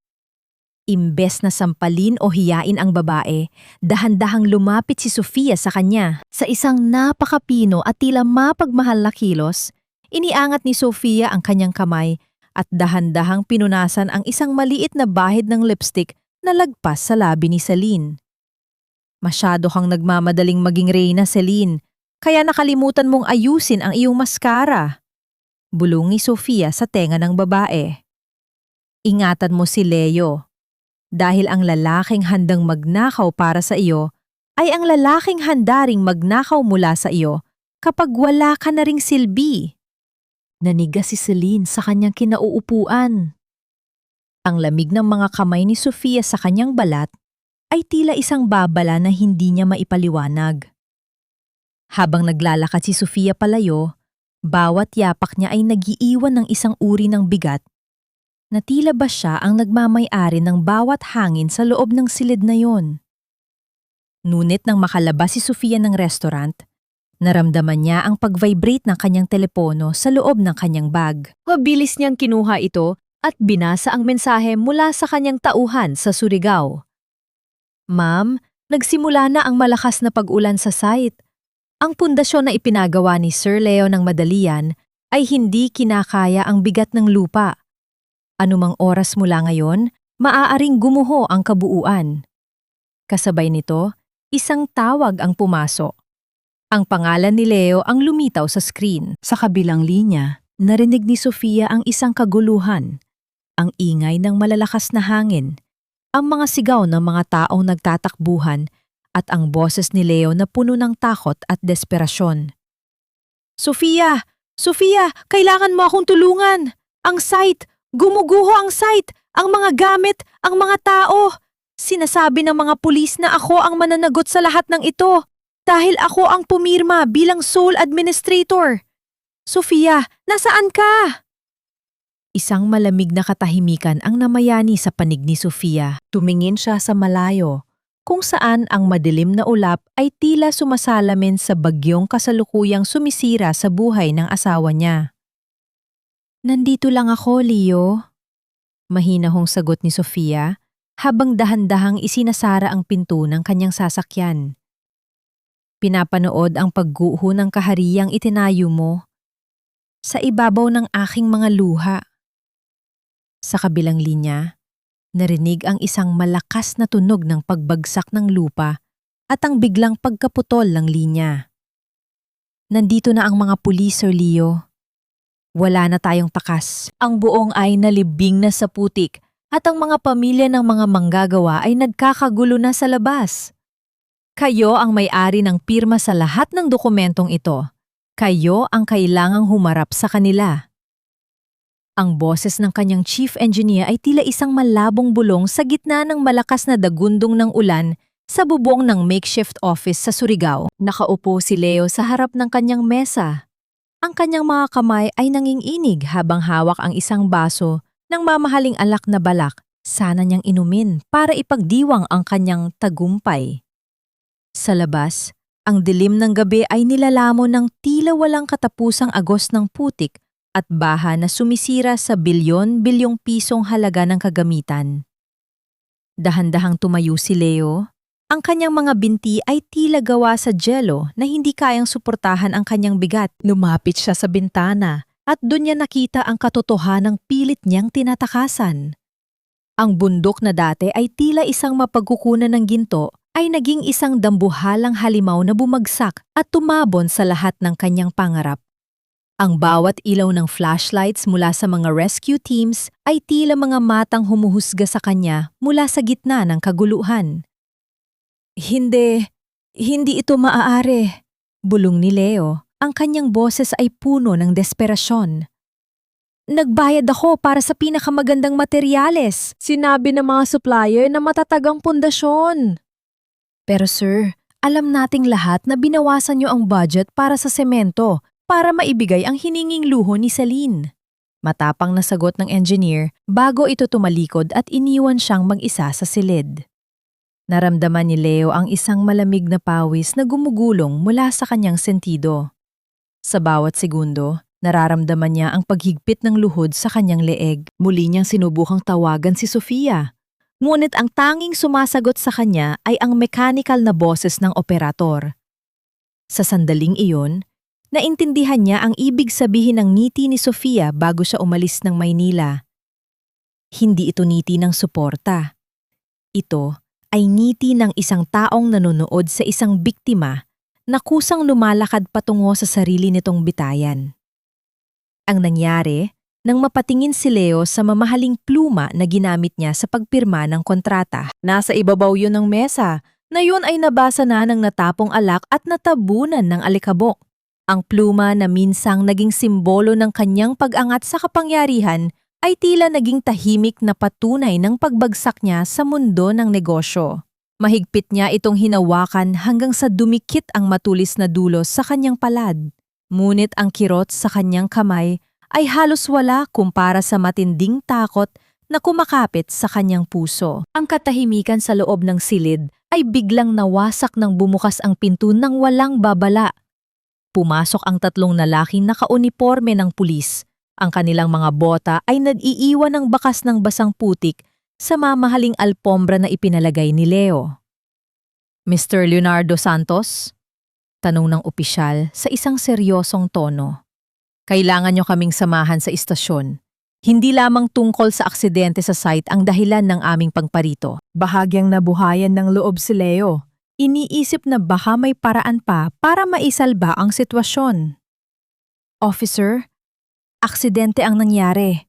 Imbes na sampalin o hiyain ang babae, dahan-dahang lumapit si Sofia sa kanya. Sa isang napakapino at tila mapagmahal na kilos, iniangat ni Sofia ang kanyang kamay at dahan-dahang pinunasan ang isang maliit na bahid ng lipstick na lagpas sa labi ni Celine. Masyado kang nagmamadaling maging reyna, Celine, kaya nakalimutan mong ayusin ang iyong mascara. Bulong ni Sofia sa tenga ng babae. Ingatan mo si Leo. Dahil ang lalaking handang magnakaw para sa iyo ay ang lalaking handa ring magnakaw mula sa iyo kapag wala ka na ring silbi. Nanigas si Celine sa kanyang kinauupuan. Ang lamig ng mga kamay ni Sofia sa kanyang balat ay tila isang babala na hindi niya maipaliwanag. Habang naglalakad si Sofia palayo, bawat yapak niya ay nagiiwan ng isang uri ng bigat na tila ba siya ang nagmamay-ari ng bawat hangin sa loob ng silid na yon. Ngunit nang makalabas si Sofia ng restaurant, naramdaman niya ang pag-vibrate ng kanyang telepono sa loob ng kanyang bag. Mabilis niyang kinuha ito at binasa ang mensahe mula sa kanyang tauhan sa Surigao. Ma'am, nagsimula na ang malakas na pag-ulan sa site. Ang pundasyon na ipinagawa ni Sir Leo ng Madalian ay hindi kinakaya ang bigat ng lupa. Anumang oras mula ngayon, maaaring gumuho ang kabuuan. Kasabay nito, isang tawag ang pumasok. Ang pangalan ni Leo ang lumitaw sa screen. Sa kabilang linya, narinig ni Sofia ang isang kaguluhan, ang ingay ng malalakas na hangin, ang mga sigaw ng mga taong nagtatakbuhan at ang boses ni Leo na puno ng takot at desperasyon. Sofia! Sofia! Kailangan mo akong tulungan! Ang site! Gumuguho ang site! Ang mga gamit! Ang mga tao! Sinasabi ng mga pulis na ako ang mananagot sa lahat ng ito dahil ako ang pumirma bilang sole administrator. Sofia, nasaan ka? Isang malamig na katahimikan ang namayani sa panig ni Sofia. Tumingin siya sa malayo, kung saan ang madilim na ulap ay tila sumasalamin sa bagyong kasalukuyang sumisira sa buhay ng asawa niya. Nandito lang ako, Leo. Mahinahong sagot ni Sofia habang dahan-dahang isinasara ang pinto ng kanyang sasakyan. Pinapanood ang pagguho ng kahariang itinayo mo sa ibabaw ng aking mga luha. Sa kabilang linya, narinig ang isang malakas na tunog ng pagbagsak ng lupa at ang biglang pagkaputol ng linya. Nandito na ang mga pulis, Sir Leo. Wala na tayong takas. Ang buong ay nalibing na sa putik at ang mga pamilya ng mga manggagawa ay nagkakagulo na sa labas. Kayo ang may-ari ng pirma sa lahat ng dokumentong ito. Kayo ang kailangang humarap sa kanila. Ang boses ng kanyang chief engineer ay tila isang malabong bulong sa gitna ng malakas na dagundong ng ulan sa bubong ng makeshift office sa Surigao. Nakaupo si Leo sa harap ng kanyang mesa. Ang kanyang mga kamay ay nanginginig habang hawak ang isang baso ng mamahaling alak na balak. Sana niyang inumin para ipagdiwang ang kanyang tagumpay. Sa labas, ang dilim ng gabi ay nilalamon ng tila walang katapusang agos ng putik at baha na sumisira sa bilyon-bilyong pisong halaga ng kagamitan. Dahan-dahang tumayo si Leo. Ang kanyang mga binti ay tila gawa sa jelo na hindi kayang suportahan ang kanyang bigat. Lumapit siya sa bintana at doon niya nakita ang katotohanang pilit niyang tinatakasan. Ang bundok na dati ay tila isang mapagkukunan ng ginto ay naging isang dambuhalang halimaw na bumagsak at tumabon sa lahat ng kanyang pangarap. Ang bawat ilaw ng flashlights mula sa mga rescue teams ay tila mga matang humuhusga sa kanya mula sa gitna ng kaguluhan. Hindi, hindi ito maaari, bulong ni Leo. Ang kanyang boses ay puno ng desperasyon. Nagbayad ako para sa pinakamagandang materyales. Sinabi ng mga supplier na matatagang pundasyon. Pero sir, alam nating lahat na binawasan niyo ang budget para sa semento para maibigay ang hininging luho ni Celine. Matapang na sagot ng engineer bago ito tumalikod at iniwan siyang mag-isa sa silid. Naramdaman ni Leo ang isang malamig na pawis na gumugulong mula sa kanyang sentido. Sa bawat segundo, nararamdaman niya ang paghigpit ng luhod sa kanyang leeg. Muli niyang sinubukang tawagan si Sofia. Ngunit ang tanging sumasagot sa kanya ay ang mechanical na boses ng operator. Sa sandaling iyon, naintindihan niya ang ibig sabihin ng ngiti ni Sofia bago siya umalis ng Maynila. Hindi ito ngiti ng suporta. Ito ay ngiti ng isang taong nanonood sa isang biktima na kusang lumalakad patungo sa sarili nitong bitayan. Ang nangyari nang mapatingin si Leo sa mamahaling pluma na ginamit niya sa pagpirma ng kontrata. Nasa ibabaw yun ng mesa, na yun ay nabasa na ng natapong alak at natabunan ng alikabok. Ang pluma na minsang naging simbolo ng kanyang pag-angat sa kapangyarihan ay tila naging tahimik na patunay ng pagbagsak niya sa mundo ng negosyo. Mahigpit niya itong hinawakan hanggang sa dumikit ang matulis na dulo sa kanyang palad. Ngunit ang kirot sa kanyang kamay ay halos wala kumpara sa matinding takot na kumakapit sa kanyang puso. Ang katahimikan sa loob ng silid ay biglang nawasak nang bumukas ang pinto ng walang babala. Pumasok ang tatlong lalaking nakauniporme ng pulis. Ang kanilang mga bota ay nag-iiwan ng bakas ng basang putik sa mamahaling alpombra na ipinalagay ni Leo. Mr. Leonardo Santos? Tanong ng opisyal sa isang seryosong tono. Kailangan niyo kaming samahan sa istasyon. Hindi lamang tungkol sa aksidente sa site ang dahilan ng aming pagparito. Bahagyang nabuhayan ng loob si Leo. Iniisip na baka may paraan pa para maisalba ang sitwasyon. Officer, aksidente ang nangyari.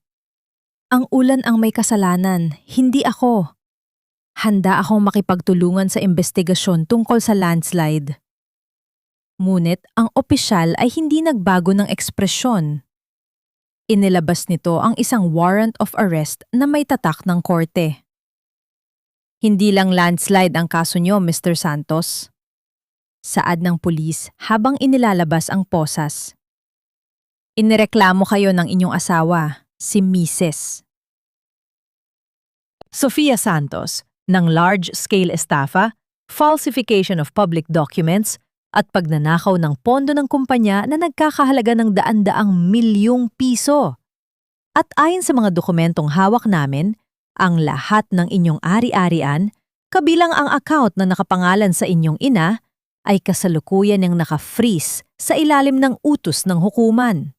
Ang ulan ang may kasalanan, hindi ako. Handa akong makipagtulungan sa investigasyon tungkol sa landslide. Ngunit ang opisyal ay hindi nagbago ng ekspresyon. Inilabas nito ang isang warrant of arrest na may tatak ng korte. Hindi lang landslide ang kaso niyo, Mr. Santos. Saad ng pulis habang inilalabas ang posas. Inireklamo kayo ng inyong asawa, si Mrs. Sofia Santos, ng large-scale estafa, falsification of public documents, at pagnanakaw ng pondo ng kumpanya na nagkakahalaga ng daan-daang milyong piso. At ayon sa mga dokumentong hawak namin, ang lahat ng inyong ari-arian, kabilang ang account na nakapangalan sa inyong ina, ay kasalukuyan ng naka-freeze sa ilalim ng utos ng hukuman.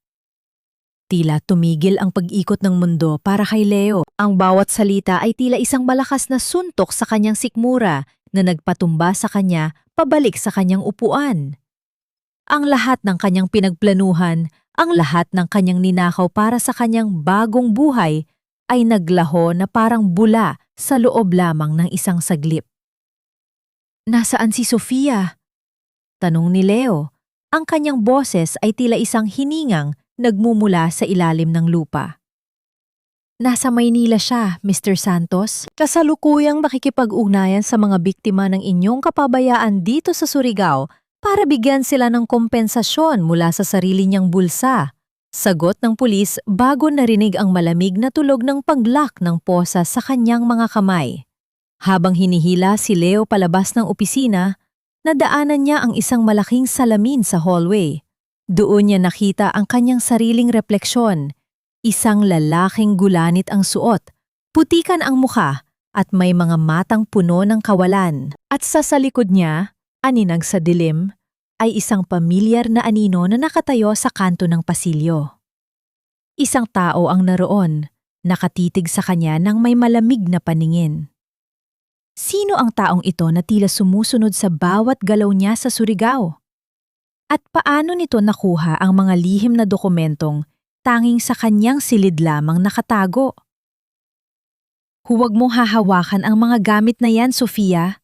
Tila tumigil ang pag-ikot ng mundo para kay Leo. Ang bawat salita ay tila isang malakas na suntok sa kanyang sikmura na nagpatumba sa kanya pabalik sa kanyang upuan. Ang lahat ng kanyang pinagplanuhan, ang lahat ng kanyang ninakaw para sa kanyang bagong buhay ay naglaho na parang bula sa loob lamang ng isang saglip. Nasaan si Sofia? Tanong ni Leo. Ang kanyang boses ay tila isang hiningang nagmumula sa ilalim ng lupa. Nasa Maynila siya, Mr. Santos. Kasalukuyang nakikipag-ugnayan sa mga biktima ng inyong kapabayaan dito sa Surigao para bigyan sila ng kompensasyon mula sa sarili niyang bulsa. Sagot ng pulis bago narinig ang malamig na tulog ng paglak ng posa sa kanyang mga kamay. Habang hinihila si Leo palabas ng opisina, nadaanan niya ang isang malaking salamin sa hallway. Doon niya nakita ang kanyang sariling refleksyon. Isang lalaking gulanit ang suot, putikan ang mukha at may mga matang puno ng kawalan. At sa likod niya, aninag sa dilim, ay isang pamilyar na anino na nakatayo sa kanto ng pasilyo. Isang tao ang naroon, nakatitig sa kanya ng may malamig na paningin. Sino ang taong ito na tila sumusunod sa bawat galaw niya sa Surigao? At paano nito nakuha ang mga lihim na dokumentong tanging sa kanyang silid lamang nakatago? Huwag mong hahawakan ang mga gamit na yan, Sofia.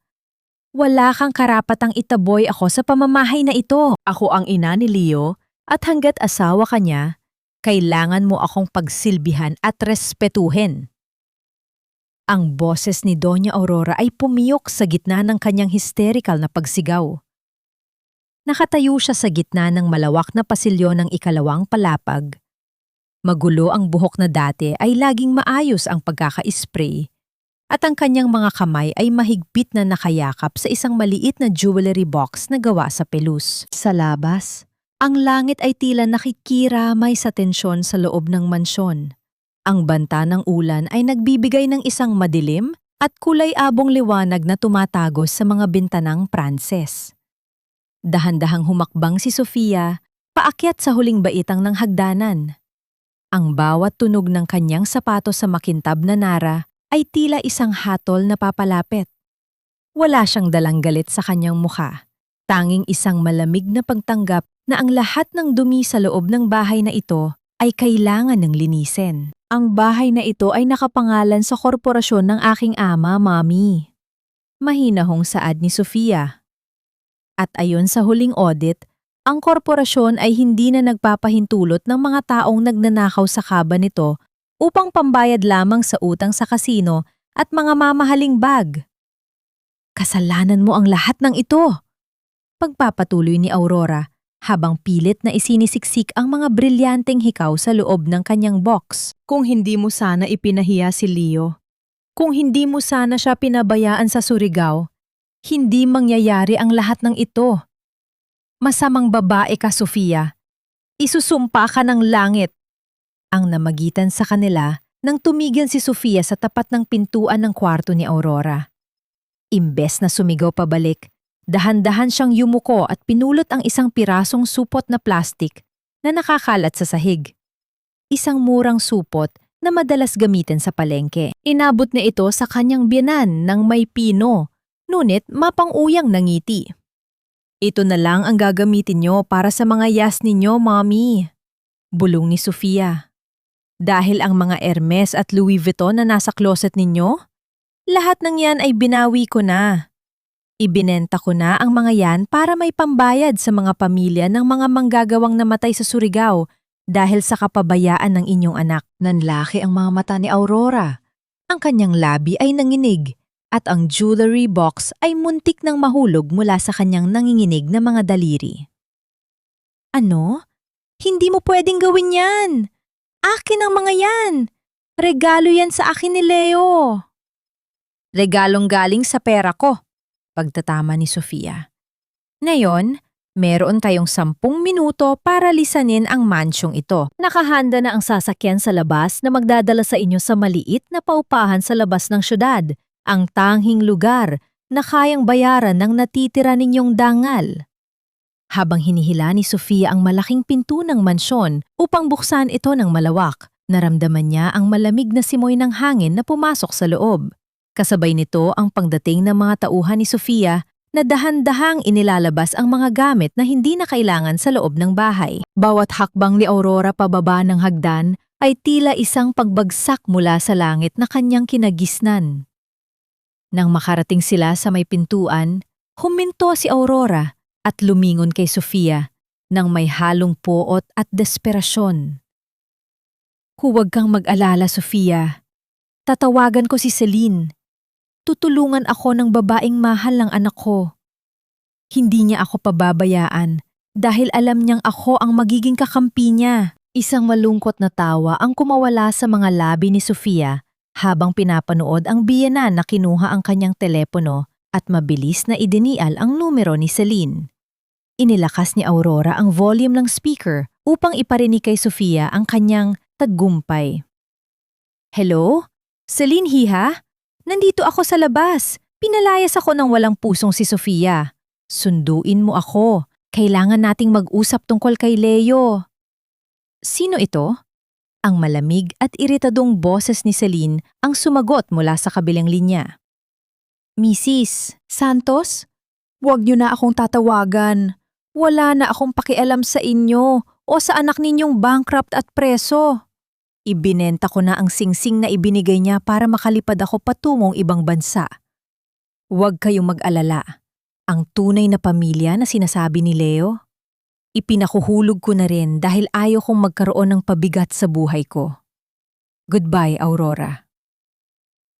Wala kang karapatang itaboy ako sa pamamahay na ito. Ako ang ina ni Leo at hanggat asawa ka niya, kailangan mo akong pagsilbihan at respetuhin. Ang boses ni Doña Aurora ay pumiyok sa gitna ng kanyang hysterical na pagsigaw. Nakatayo siya sa gitna ng malawak na pasilyo ng ikalawang palapag. Magulo ang buhok na dati ay laging maayos ang pagkaka-spray at ang kanyang mga kamay ay mahigpit na nakayakap sa isang maliit na jewelry box na gawa sa pelus. Sa labas, ang langit ay tila nakikiramay sa tensyon sa loob ng mansyon. Ang banta ng ulan ay nagbibigay ng isang madilim at kulay-abong liwanag na tumatagos sa mga bintanang Pranses. Dahan-dahang humakbang si Sofia, paakyat sa huling baitang ng hagdanan. Ang bawat tunog ng kanyang sapatos sa makintab na nara ay tila isang hatol na papalapit. Wala siyang dalang galit sa kanyang mukha, tanging isang malamig na pagtanggap na ang lahat ng dumi sa loob ng bahay na ito ay kailangan ng linisin. Ang bahay na ito ay nakapangalan sa korporasyon ng aking ama, Mami. Mahinahong saad ni Sofia. At ayon sa huling audit, ang korporasyon ay hindi na nagpapahintulot ng mga taong nagnanakaw sa kaba nito upang pambayad lamang sa utang sa kasino at mga mamahaling bag. Kasalanan mo ang lahat ng ito. Pagpapatuloy ni Aurora habang pilit na isinisiksik ang mga brilyanteng hikaw sa loob ng kanyang box. Kung hindi mo sana ipinahiya si Leo, kung hindi mo sana siya pinabayaan sa Surigao, hindi mangyayari ang lahat ng ito. Masamang babae ka, Sofia. Isusumpa ka ng langit. Ang namagitan sa kanila nang tumigil si Sofia sa tapat ng pintuan ng kwarto ni Aurora. Imbes na sumigaw pabalik, dahan-dahan siyang yumuko at pinulot ang isang pirasong supot na plastik na nakakalat sa sahig. Isang murang supot na madalas gamitin sa palengke. Inabot na ito sa kanyang biyenan ng may pino, ngunit mapang-uyang nangiti. Ito na lang ang gagamitin niyo para sa mga yas ninyo, Mommy. Bulong ni Sofia. Dahil ang mga Hermes at Louis Vuitton na nasa closet ninyo, lahat ng yan ay binawi ko na. Ibinenta ko na ang mga yan para may pambayad sa mga pamilya ng mga manggagawang namatay sa Surigao dahil sa kapabayaan ng inyong anak. Nanlaki ang mga mata ni Aurora. Ang kanyang labi ay nanginig at ang jewelry box ay muntik nang mahulog mula sa kanyang nanginginig na mga daliri. Ano? Hindi mo pwedeng gawin yan! Akin ang mga yan! Regalo yan sa akin ni Leo! Regalong galing sa pera ko, pagtatama ni Sofia. Ngayon, meron tayong 10 minuto para lisanin ang mansyong ito. Nakahanda na ang sasakyan sa labas na magdadala sa inyo sa maliit na paupahan sa labas ng syudad, ang tanging lugar na kayang bayaran ng natitira ninyong dangal. Habang hinihila ni Sofia ang malaking pinto ng mansyon upang buksan ito ng malawak, naramdaman niya ang malamig na simoy ng hangin na pumasok sa loob. Kasabay nito ang pagdating ng mga tauhan ni Sofia na dahan-dahang inilalabas ang mga gamit na hindi na kailangan sa loob ng bahay. Bawat hakbang ni Aurora pababa ng hagdan ay tila isang pagbagsak mula sa langit na kanyang kinagisnan. Nang makarating sila sa may pintuan, huminto si Aurora at lumingon kay Sofia nang may halong poot at desperasyon. Huwag kang mag-alala, Sofia. Tatawagan ko si Celine. Tutulungan ako ng babaeng mahal ng anak ko. Hindi niya ako pababayaan dahil alam niyang ako ang magiging kakampi niya. Isang malungkot na tawa ang kumawala sa mga labi ni Sofia habang pinapanood ang biyenan na kinuha ang kanyang telepono at mabilis na idinial ang numero ni Celine. Inilakas ni Aurora ang volume ng speaker upang iparinig kay Sofia ang kanyang tagumpay. Hello? Celine Hiha? Nandito ako sa labas. Pinalayas ako ng walang pusong si Sofia. Sunduin mo ako. Kailangan nating mag-usap tungkol kay Leo. Sino ito? Ang malamig at iritadong boses ni Celine ang sumagot mula sa kabilang linya. Mrs. Santos? Huwag niyo na akong tatawagan. Wala na akong pakialam sa inyo o sa anak ninyong bankrupt at preso. Ibinenta ko na ang singsing na ibinigay niya para makalipad ako patungong ibang bansa. Huwag kayong mag-alala. Ang tunay na pamilya na sinasabi ni Leo, ipinakuhulog ko na rin dahil ayaw kong magkaroon ng pabigat sa buhay ko. Goodbye, Aurora.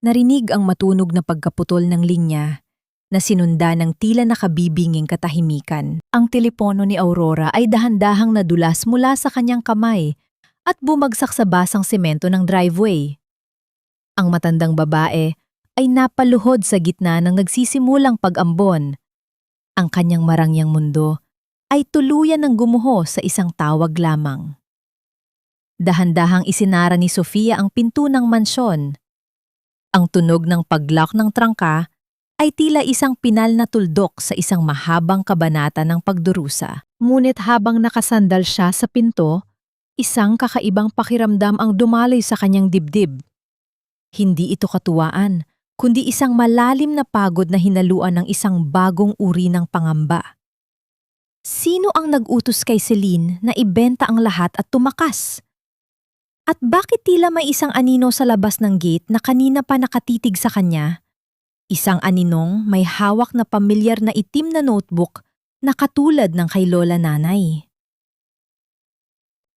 Narinig ang matunog na pagkaputol ng linya na sinunda ng tila nakabibinging katahimikan. Ang telepono ni Aurora ay dahan-dahang nadulas mula sa kanyang kamay at bumagsak sa basang semento ng driveway. Ang matandang babae ay napaluhod sa gitna ng nagsisimulang pag-ambon. Ang kanyang marangyang mundo ay tuluyan ng gumuho sa isang tawag lamang. Dahan-dahang isinara ni Sofia ang pinto ng mansyon. Ang tunog ng pag-lock ng trangka ay tila isang pinal na tuldok sa isang mahabang kabanata ng pagdurusa. Ngunit habang nakasandal siya sa pinto, isang kakaibang pakiramdam ang dumaloy sa kanyang dibdib. Hindi ito katuwaan, kundi isang malalim na pagod na hinaluan ng isang bagong uri ng pangamba. Sino ang nag-utos kay Celine na ibenta ang lahat at tumakas? At bakit tila may isang anino sa labas ng gate na kanina pa nakatitig sa kanya? Isang aninong may hawak na pamilyar na itim na notebook na katulad ng kay Lola Nanay.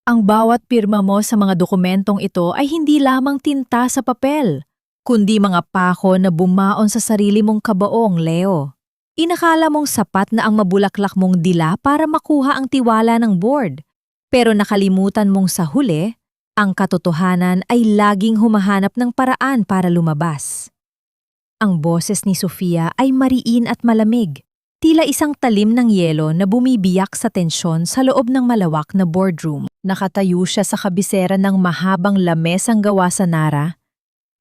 Ang bawat pirma mo sa mga dokumentong ito ay hindi lamang tinta sa papel, kundi mga pako na bumaon sa sarili mong kabaong, Leo. Inakala mong sapat na ang mabulaklak mong dila para makuha ang tiwala ng board, pero nakalimutan mong sa huli, ang katotohanan ay laging humahanap ng paraan para lumabas. Ang boses ni Sofia ay mariin at malamig, tila isang talim ng yelo na bumibiyak sa tensyon sa loob ng malawak na boardroom. Nakatayo siya sa kabisera ng mahabang lamesang gawa sa Nara,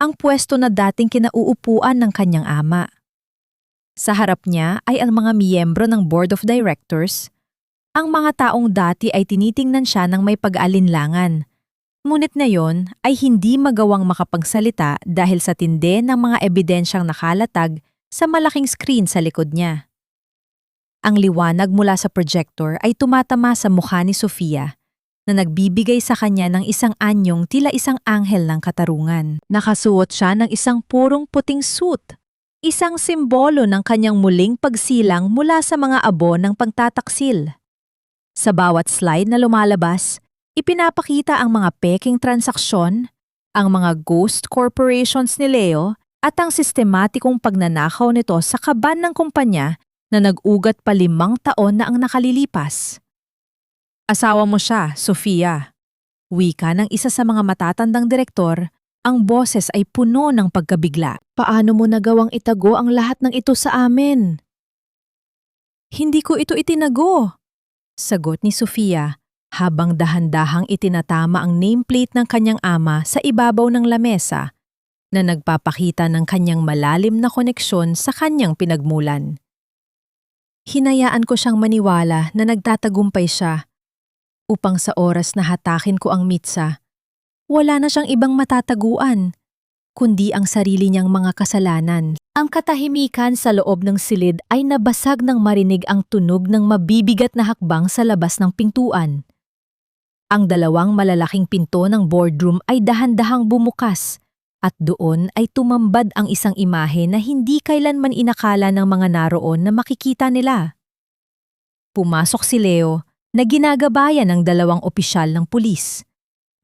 ang pwesto na dating kinauupuan ng kanyang ama. Sa harap niya ay ang mga miyembro ng Board of Directors. Ang mga taong dati ay tinitingnan siya ng may pag-aalinlangan. Ngunit ngayon ay hindi magawang makapagsalita dahil sa tindi ng mga ebidensyang nakalatag sa malaking screen sa likod niya. Ang liwanag mula sa projector ay tumatama sa mukha ni Sofia na nagbibigay sa kanya ng isang anyong tila isang anghel ng katarungan. Nakasuot siya ng isang purong puting suit, isang simbolo ng kanyang muling pagsilang mula sa mga abo ng pagtataksil. Sa bawat slide na lumalabas, ipinapakita ang mga peking transaksyon, ang mga ghost corporations ni Leo at ang sistematikong pagnanakaw nito sa kaban ng kumpanya na nag-ugat pa 5 taon na ang nakalilipas. Asawa mo siya, Sofia. Wika ng isa sa mga matatandang direktor, ang boses ay puno ng pagkabigla. Paano mo nagawang itago ang lahat ng ito sa amin? Hindi ko ito itinago, sagot ni Sofia habang dahan-dahang itinatama ang nameplate ng kanyang ama sa ibabaw ng lamesa na nagpapakita ng kanyang malalim na koneksyon sa kanyang pinagmulan. Hinayaan ko siyang maniwala na nagtatagumpay siya upang sa oras na hatakin ko ang mitsa, wala na siyang ibang matataguan, kundi ang sarili niyang mga kasalanan. Ang katahimikan sa loob ng silid ay nabasag nang marinig ang tunog ng mabibigat na hakbang sa labas ng pintuan. Ang 2 malalaking pinto ng boardroom ay dahan-dahang bumukas at doon ay tumambad ang isang imahe na hindi kailanman inakala ng mga naroon na makikita nila. Pumasok si Leo na ginagabayan ng 2 opisyal ng pulis.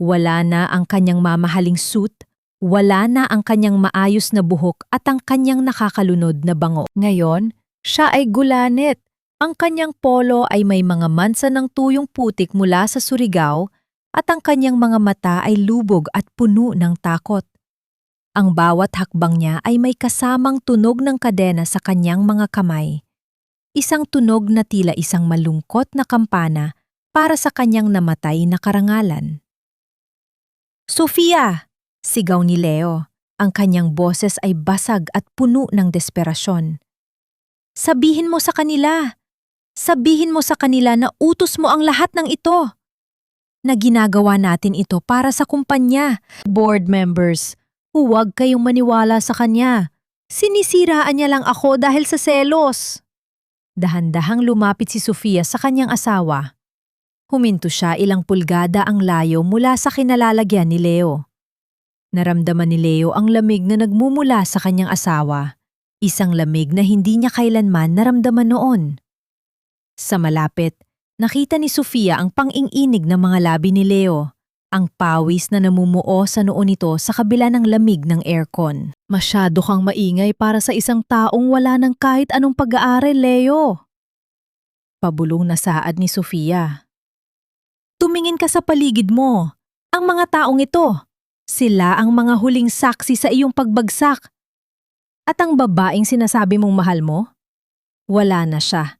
Wala na ang kanyang mamahaling suit, wala na ang kanyang maayos na buhok at ang kanyang nakakalunod na bango. Ngayon, siya ay gulanit. Ang kanyang polo ay may mga mansa ng tuyong putik mula sa Surigao at ang kanyang mga mata ay lubog at puno ng takot. Ang bawat hakbang niya ay may kasamang tunog ng kadena sa kanyang mga kamay. Isang tunog na tila isang malungkot na kampana para sa kanyang namatay na karangalan. Sofia! Sigaw ni Leo. Ang kanyang boses ay basag at puno ng desperasyon. Sabihin mo sa kanila! Sabihin mo sa kanila na utos mo ang lahat ng ito! Na ginagawa natin ito para sa kumpanya. Board members, huwag kayong maniwala sa kanya. Sinisiraan niya lang ako dahil sa selos. Dahan-dahang lumapit si Sofia sa kanyang asawa. Huminto siya ilang pulgada ang layo mula sa kinalalagyan ni Leo. Naramdaman ni Leo ang lamig na nagmumula sa kanyang asawa. Isang lamig na hindi niya kailanman naramdaman noon. Sa malapit, nakita ni Sofia ang pang-ing-inig ng mga labi ni Leo. Ang pawis na namumuo sa noo nito sa kabila ng lamig ng aircon. Masyado kang maingay para sa isang taong wala ng kahit anong pag-aaral, Leo. Pabulong na saad ni Sofia. Tumingin ka sa paligid mo. Ang mga taong ito, sila ang mga huling saksi sa iyong pagbagsak. At ang babaeng sinasabi mong mahal mo? Wala na siya.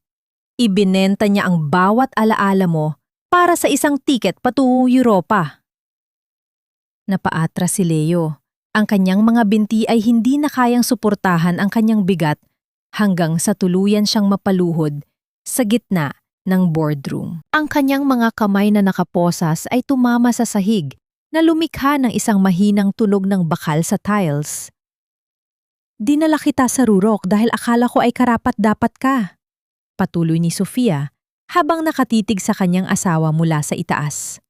Ibinenta niya ang bawat alaala mo para sa isang tiket patungong Europa. Napaatras si Leo. Ang kanyang mga binti ay hindi na kayang suportahan ang kanyang bigat hanggang sa tuluyan siyang mapaluhod sa gitna ng boardroom. Ang kanyang mga kamay na nakaposas ay tumama sa sahig na lumikha ng isang mahinang tunog ng bakal sa tiles. Dinala kita sa rurok dahil akala ko ay karapat-dapat ka. Patuloy ni Sofia habang nakatitig sa kanyang asawa mula sa itaas.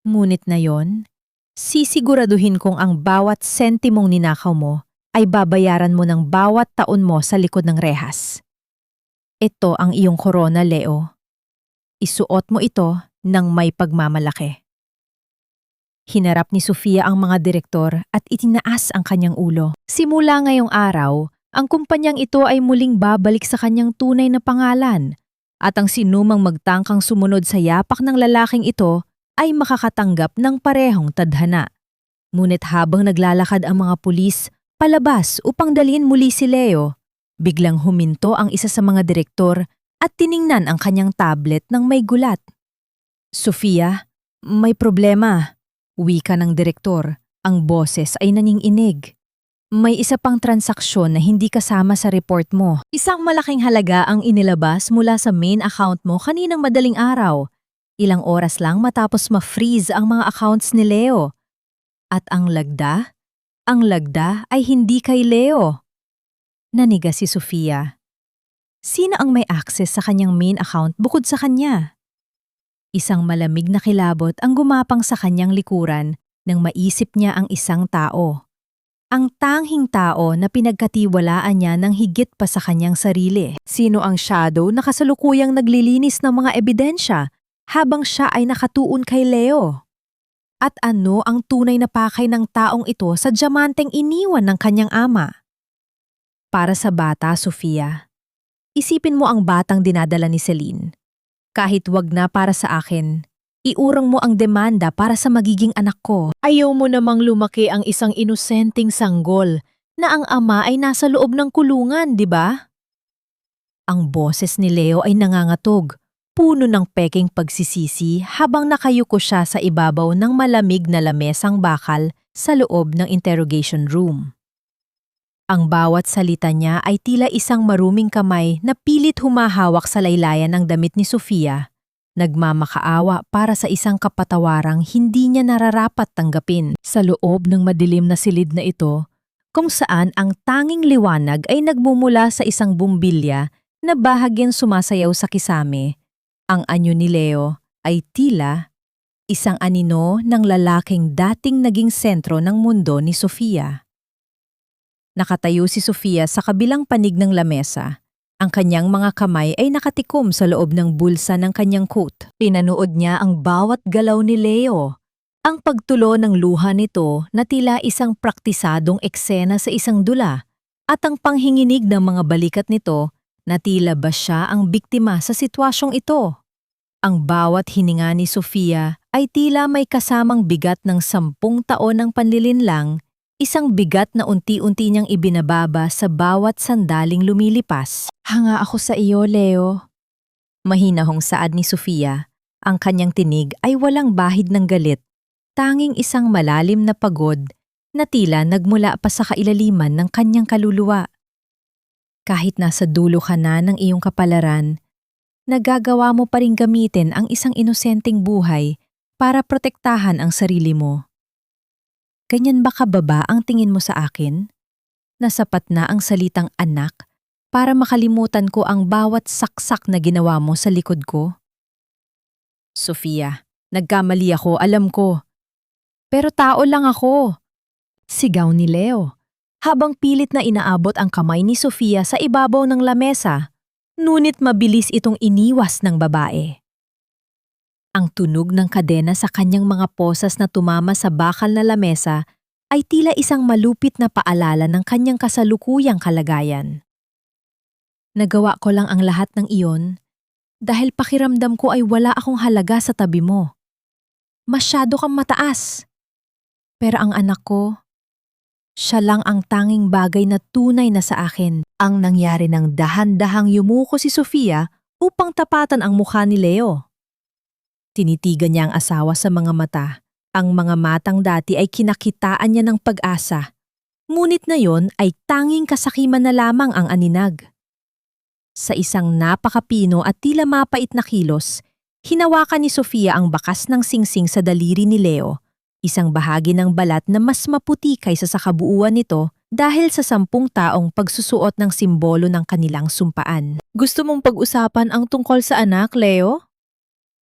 Ngunit na yon, sisiguraduhin kong ang bawat sentimong ninakaw mo ay babayaran mo ng bawat taon mo sa likod ng rehas. Ito ang iyong korona, Leo. Isuot mo ito ng may pagmamalaki. Hinarap ni Sofia ang mga direktor at itinaas ang kanyang ulo. Simula ngayong araw, ang kumpanyang ito ay muling babalik sa kanyang tunay na pangalan at ang sinumang magtangkang sumunod sa yapak ng lalaking ito ay makakatanggap ng parehong tadhana. Ngunit habang naglalakad ang mga pulis palabas upang dalhin muli si Leo, biglang huminto ang isa sa mga direktor at tiningnan ang kanyang tablet ng may gulat. Sofia, may problema. Wika ng direktor, ang boses ay nanginginig. May isa pang transaksyon na hindi kasama sa report mo. Isang malaking halaga ang inilabas mula sa main account mo kaninang madaling araw. Ilang oras lang matapos ma-freeze ang mga accounts ni Leo. At ang lagda? Ang lagda ay hindi kay Leo. Naniga si Sofia. Sino ang may access sa kanyang main account bukod sa kanya? Isang malamig na kilabot ang gumapang sa kanyang likuran nang maisip niya ang isang tao. Ang tanghing tao na pinagkatiwalaan niya ng higit pa sa kanyang sarili. Sino ang shadow na kasalukuyang naglilinis ng mga ebidensya habang siya ay nakatuon kay Leo? At ano ang tunay na pakay ng taong ito sa diamanteng iniwan ng kanyang ama? Para sa bata, Sofia, isipin mo ang batang dinadala ni Celine. Kahit wag na para sa akin, iurang mo ang demanda para sa magiging anak ko. Ayaw mo namang lumaki ang isang inosenteng sanggol na ang ama ay nasa loob ng kulungan, di ba? Ang boses ni Leo ay nangangatog, puno ng peking pagsisisi habang nakayuko siya sa ibabaw ng malamig na lamesang bakal sa loob ng interrogation room. Ang bawat salita niya ay tila isang maruming kamay na pilit humahawak sa laylayan ng damit ni Sofia, nagmamakaawa para sa isang kapatawarang hindi niya nararapat tanggapin. Sa loob ng madilim na silid na ito, kung saan ang tanging liwanag ay nagmumula sa isang bumbilya na bahagyang sumasayaw sa kisame, ang anyo ni Leo ay tila isang anino ng lalaking dating naging sentro ng mundo ni Sofia. Nakatayo si Sofia sa kabilang panig ng lamesa. Ang kanyang mga kamay ay nakatikom sa loob ng bulsa ng kanyang coat. Pinanood niya ang bawat galaw ni Leo. Ang pagtulo ng luha nito na tila isang praktisadong eksena sa isang dula at ang panghinginig ng mga balikat nito na tila ba siya ang biktima sa sitwasyong ito. Ang bawat hininga ni Sofia ay tila may kasamang bigat ng 10 taon ng panlilinlang, isang bigat na unti-unti niyang ibinababa sa bawat sandaling lumilipas. Hanga ako sa iyo, Leo. Mahinahong saad ni Sofia. Ang kanyang tinig ay walang bahid ng galit, tanging isang malalim na pagod na tila nagmula pa sa kailaliman ng kanyang kaluluwa. Kahit nasa dulo ka na ng iyong kapalaran, nagagawa mo pa rin gamitin ang isang inosenteng buhay para protektahan ang sarili mo. Ganyan ba kababa ang tingin mo sa akin? Nasapat na ang salitang anak para makalimutan ko ang bawat saksak na ginawa mo sa likod ko? Sofia, nagkamali ako, alam ko. Pero tao lang ako. Sigaw ni Leo, habang pilit na inaabot ang kamay ni Sofia sa ibabaw ng lamesa, ngunit mabilis itong iniwas ng babae. Ang tunog ng kadena sa kanyang mga posas na tumama sa bakal na lamesa ay tila isang malupit na paalala ng kanyang kasalukuyang kalagayan. Nagawa ko lang ang lahat ng iyon dahil pakiramdam ko ay wala akong halaga sa tabi mo. Masyado kang mataas. Pero ang anak ko, siya lang ang tanging bagay na tunay na sa akin. Ang nangyari ng dahan-dahang yumuko si Sofia upang tapatan ang mukha ni Leo. Tinitigan niya ang asawa sa mga mata. Ang mga matang dati ay kinakitaan niya ng pag-asa. Ngunit ngayon ay tanging kasakiman na lamang ang aninag. Sa isang napakapino at tila mapait na kilos, hinawakan ni Sofia ang bakas ng singsing sa daliri ni Leo, isang bahagi ng balat na mas maputi kaysa sa kabuuan nito dahil sa 10 taong pagsusuot ng simbolo ng kanilang sumpaan. Gusto mong pag-usapan ang tungkol sa anak, Leo?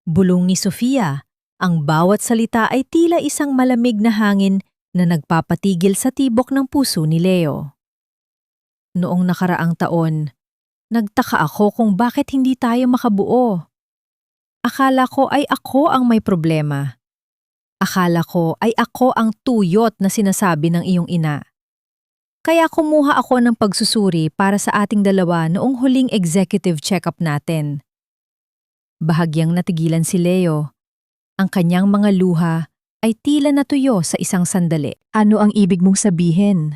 Bulong ni Sofia. Ang bawat salita ay tila isang malamig na hangin na nagpapatigil sa tibok ng puso ni Leo. Noong nakaraang taon, nagtaka ako kung bakit hindi tayo makabuo. Akala ko ay ako ang may problema. Akala ko ay ako ang tuyot na sinasabi ng iyong ina. Kaya kumuha ako ng pagsusuri para sa ating dalawa noong huling executive check-up natin. Bahagyang natigilan si Leo. Ang kanyang mga luha ay tila natuyo sa isang sandali. Ano ang ibig mong sabihin?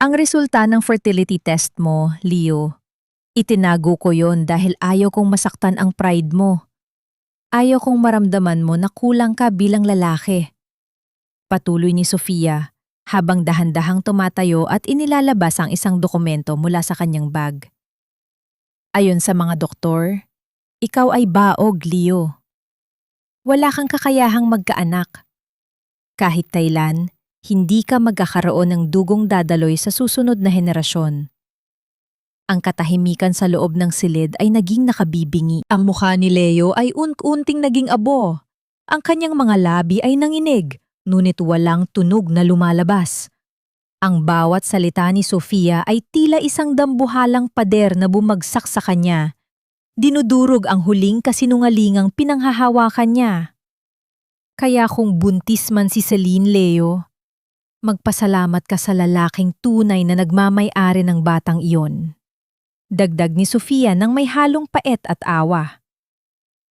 Ang resulta ng fertility test mo, Leo. Itinago ko yon dahil ayaw kong masaktan ang pride mo. Ayaw kong maramdaman mo na kulang ka bilang lalaki. Patuloy ni Sofia habang dahan-dahang tumatayo at inilalabas ang isang dokumento mula sa kanyang bag. Ayon sa mga doktor, ikaw ay baog, Leo. Wala kang kakayahang magkaanak. Kahit kailan, hindi ka magkakaroon ng dugong dadaloy sa susunod na henerasyon. Ang katahimikan sa loob ng silid ay naging nakabibingi. Ang mukha ni Leo ay unting naging abo. Ang kanyang mga labi ay nanginig, ngunit walang tunog na lumalabas. Ang bawat salita ni Sofia ay tila isang dambuhalang pader na bumagsak sa kanya. Dinudurog ang huling kasinungalingang pinanghahawakan niya. Kaya kung buntis man si Celine, Leo, magpasalamat ka sa lalaking tunay na nagmamay-ari ng batang iyon. Dagdag ni Sofia nang may halong pait at awa.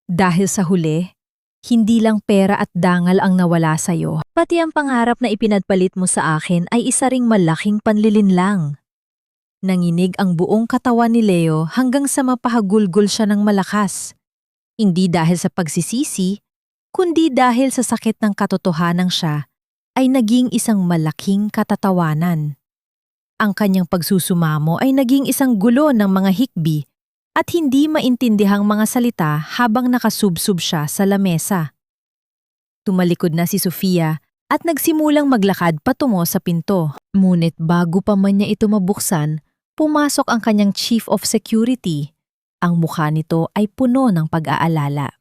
Dahil sa huli, hindi lang pera at dangal ang nawala sa'yo. Pati ang pangarap na ipinagpalit mo sa akin ay isa ring malaking panlilinlang. Nanginig ang buong katawan ni Leo hanggang sa mapahagulgol siya ng malakas. Hindi dahil sa pagsisisi, kundi dahil sa sakit ng katotohanan siya ay naging isang malaking katatawanan. Ang kanyang pagsusumamo ay naging isang gulo ng mga hikbi at hindi maintindihang mga salita habang nakasubsub siya sa lamesa. Tumalikod na si Sofia at nagsimulang maglakad patungo sa pinto. Ngunit bago pa man niya ito mabuksan, pumasok ang kanyang chief of security. Ang mukha nito ay puno ng pag-aalala.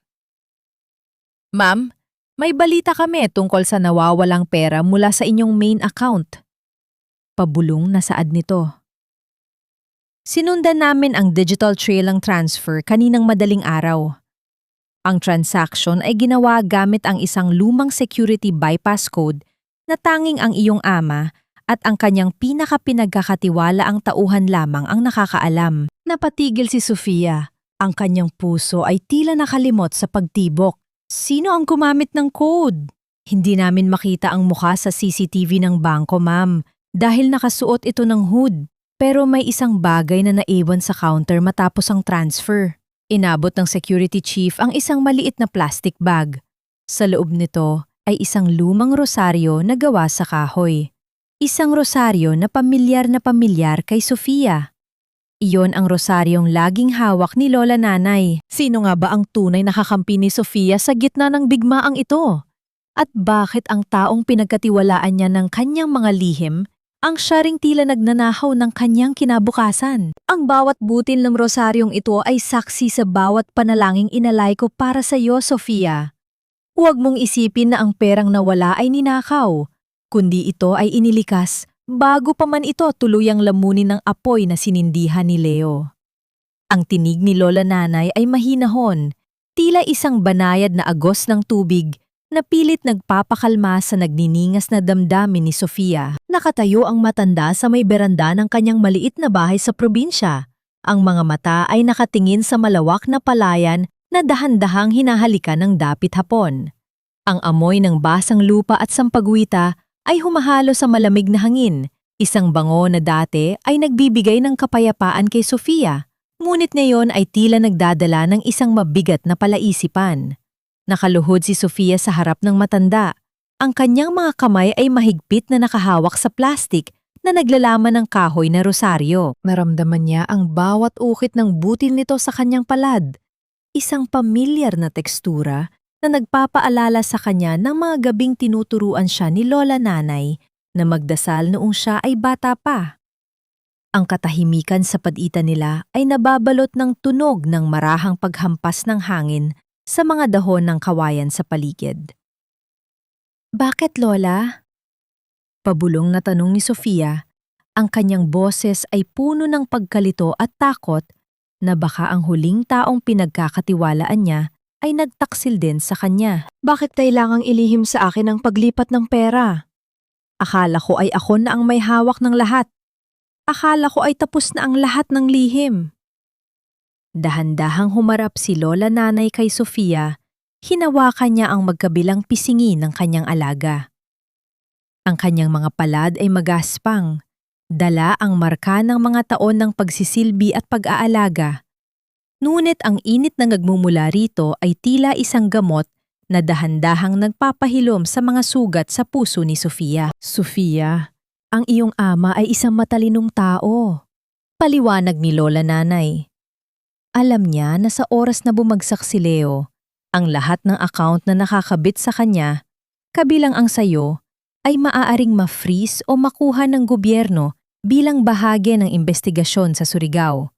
Ma'am, may balita kami tungkol sa nawawalang pera mula sa inyong main account. Pabulong na saad nito. Sinundan namin ang digital trail ng transfer kaninang madaling araw. Ang transaction ay ginawa gamit ang isang lumang security bypass code na tanging ang iyong ama at ang kanyang pinakapinagkakatiwala ang tauhan lamang ang nakakaalam. Napatigil si Sofia. Ang kanyang puso ay tila nakalimot sa pagtibok. Sino ang gumamit ng code? Hindi namin makita ang mukha sa CCTV ng bangko, ma'am, dahil nakasuot ito ng hood. Pero may isang bagay na naiwan sa counter matapos ang transfer. Inabot ng security chief ang isang maliit na plastic bag. Sa loob nito ay isang lumang rosaryo na gawa sa kahoy. Isang rosaryo na pamilyar kay Sofia. Iyon ang rosaryong laging hawak ni Lola Nanay. Sino nga ba ang tunay na kakampi ni Sofia sa gitna ng bigmaang ito? At bakit ang taong pinagkatiwalaan niya ng kanyang mga lihim Ang siya ring tila nagnanahaw ng kanyang kinabukasan. Ang bawat butil ng rosaryong ito ay saksi sa bawat panalangin inalay ko para sa iyo, Sofia. Huwag mong isipin na ang perang nawala ay ninakaw, kundi ito ay inilikas bago pa man ito tuluyang lamunin ng apoy na sinindihan ni Leo. Ang tinig ni Lola Nanay ay mahinahon, tila isang banayad na agos ng tubig na pilit nagpapakalma sa nagniningas na damdamin ni Sofia. Nakatayo ang matanda sa may beranda ng kanyang maliit na bahay sa probinsya. Ang mga mata ay nakatingin sa malawak na palayan na dahan-dahang hinahalikan ng dapit hapon. Ang amoy ng basang lupa at sampagwita ay humahalo sa malamig na hangin, isang bango na dati ay nagbibigay ng kapayapaan kay Sofia, ngunit ngayon ay tila nagdadala ng isang mabigat na palaisipan. Nakaluhod si Sofia sa harap ng matanda. Ang kanyang mga kamay ay mahigpit na nakahawak sa plastik na naglalaman ng kahoy na rosaryo. Naramdaman niya ang bawat ukit ng butil nito sa kanyang palad. Isang pamilyar na tekstura na nagpapaalala sa kanya ng mga gabing tinuturuan siya ni Lola Nanay na magdasal noong siya ay bata pa. Ang katahimikan sa pagitan nila ay nababalot ng tunog ng marahang paghampas ng hangin sa mga dahon ng kawayan sa paligid. Bakit, Lola? Pabulong na tanong ni Sofia. Ang kanyang boses ay puno ng pagkalito at takot na baka ang huling taong pinagkakatiwalaan niya ay nagtaksil din sa kanya. Bakit kailangang ilihim sa akin ang paglipat ng pera? Akala ko ay ako na ang may hawak ng lahat. Akala ko ay tapos na ang lahat ng lihim. Dahan-dahang humarap si Lola Nanay kay Sofia, hinawakan niya ang magkabilang pisingi ng kanyang alaga. Ang kanyang mga palad ay magaspang, dala ang marka ng mga taon ng pagsisilbi at pag-aalaga. Ngunit ang init na nagmumula rito ay tila isang gamot na dahan-dahang nagpapahilom sa mga sugat sa puso ni Sofia. Sofia, ang iyong ama ay isang matalinong tao. Paliwanag ni Lola Nanay. Alam niya na sa oras na bumagsak si Leo, ang lahat ng account na nakakabit sa kanya, kabilang ang sayo, ay maaaring ma-freeze o makuha ng gobyerno bilang bahagi ng investigasyon sa Surigao.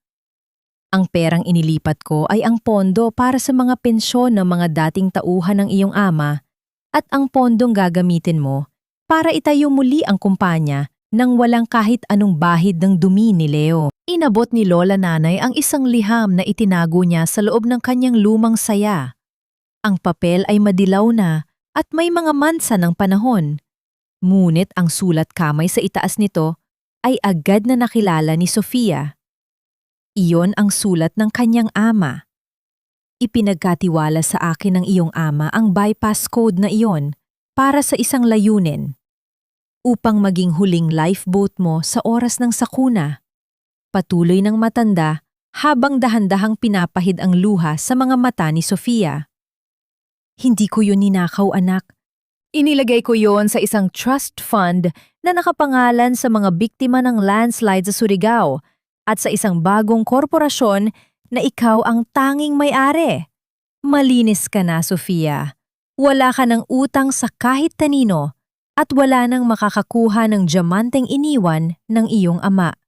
Ang perang inilipat ko ay ang pondo para sa mga pensyon ng mga dating tauhan ng iyong ama at ang pondong gagamitin mo para itayo muli ang kumpanya nang walang kahit anong bahid ng dumi ni Leo. Inabot ni Lola Nanay ang isang liham na itinago niya sa loob ng kanyang lumang saya. Ang papel ay madilaw na at may mga mansa ng panahon. Ngunit ang sulat kamay sa itaas nito ay agad na nakilala ni Sofia. Iyon ang sulat ng kanyang ama. Ipinagkatiwala sa akin ng iyong ama ang bypass code na iyon para sa isang layunin. Upang maging huling lifeboat mo sa oras ng sakuna. Patuloy ng matanda habang dahan-dahang pinapahid ang luha sa mga mata ni Sofia. Hindi ko yun ninakaw, anak. Inilagay ko yon sa isang trust fund na nakapangalan sa mga biktima ng landslide sa Surigao at sa isang bagong korporasyon na ikaw ang tanging may-ari. Malinis ka na, Sofia. Wala ka ng utang sa kahit kanino at wala nang makakakuha ng diamanteng iniwan ng iyong ama.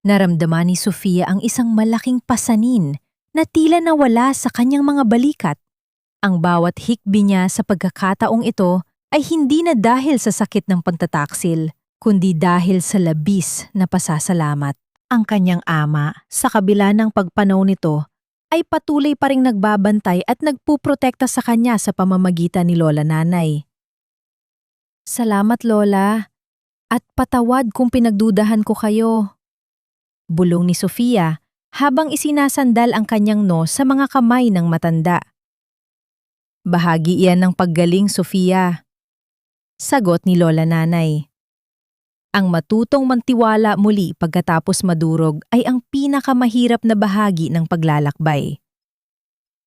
Naramdaman ni Sofia ang isang malaking pasanin na tila nawala sa kanyang mga balikat. Ang bawat hikbi niya sa pagkakataong ito ay hindi na dahil sa sakit ng pagtataksil, kundi dahil sa labis na pasasalamat. Ang kanyang ama, sa kabila ng pagpanaw nito, ay patuloy pa ring nagbabantay at nagpuprotekta sa kanya sa pamamagitan ni Lola Nanay. Salamat, Lola, at patawad kung pinagdudahan ko kayo. Bulong ni Sofia habang isinasandal ang kanyang noo sa mga kamay ng matanda. Bahagi iyan ng paggaling, Sofia. Sagot ni Lola Nanay. Ang matutong mantiwala muli pagkatapos madurog ay ang pinakamahirap na bahagi ng paglalakbay.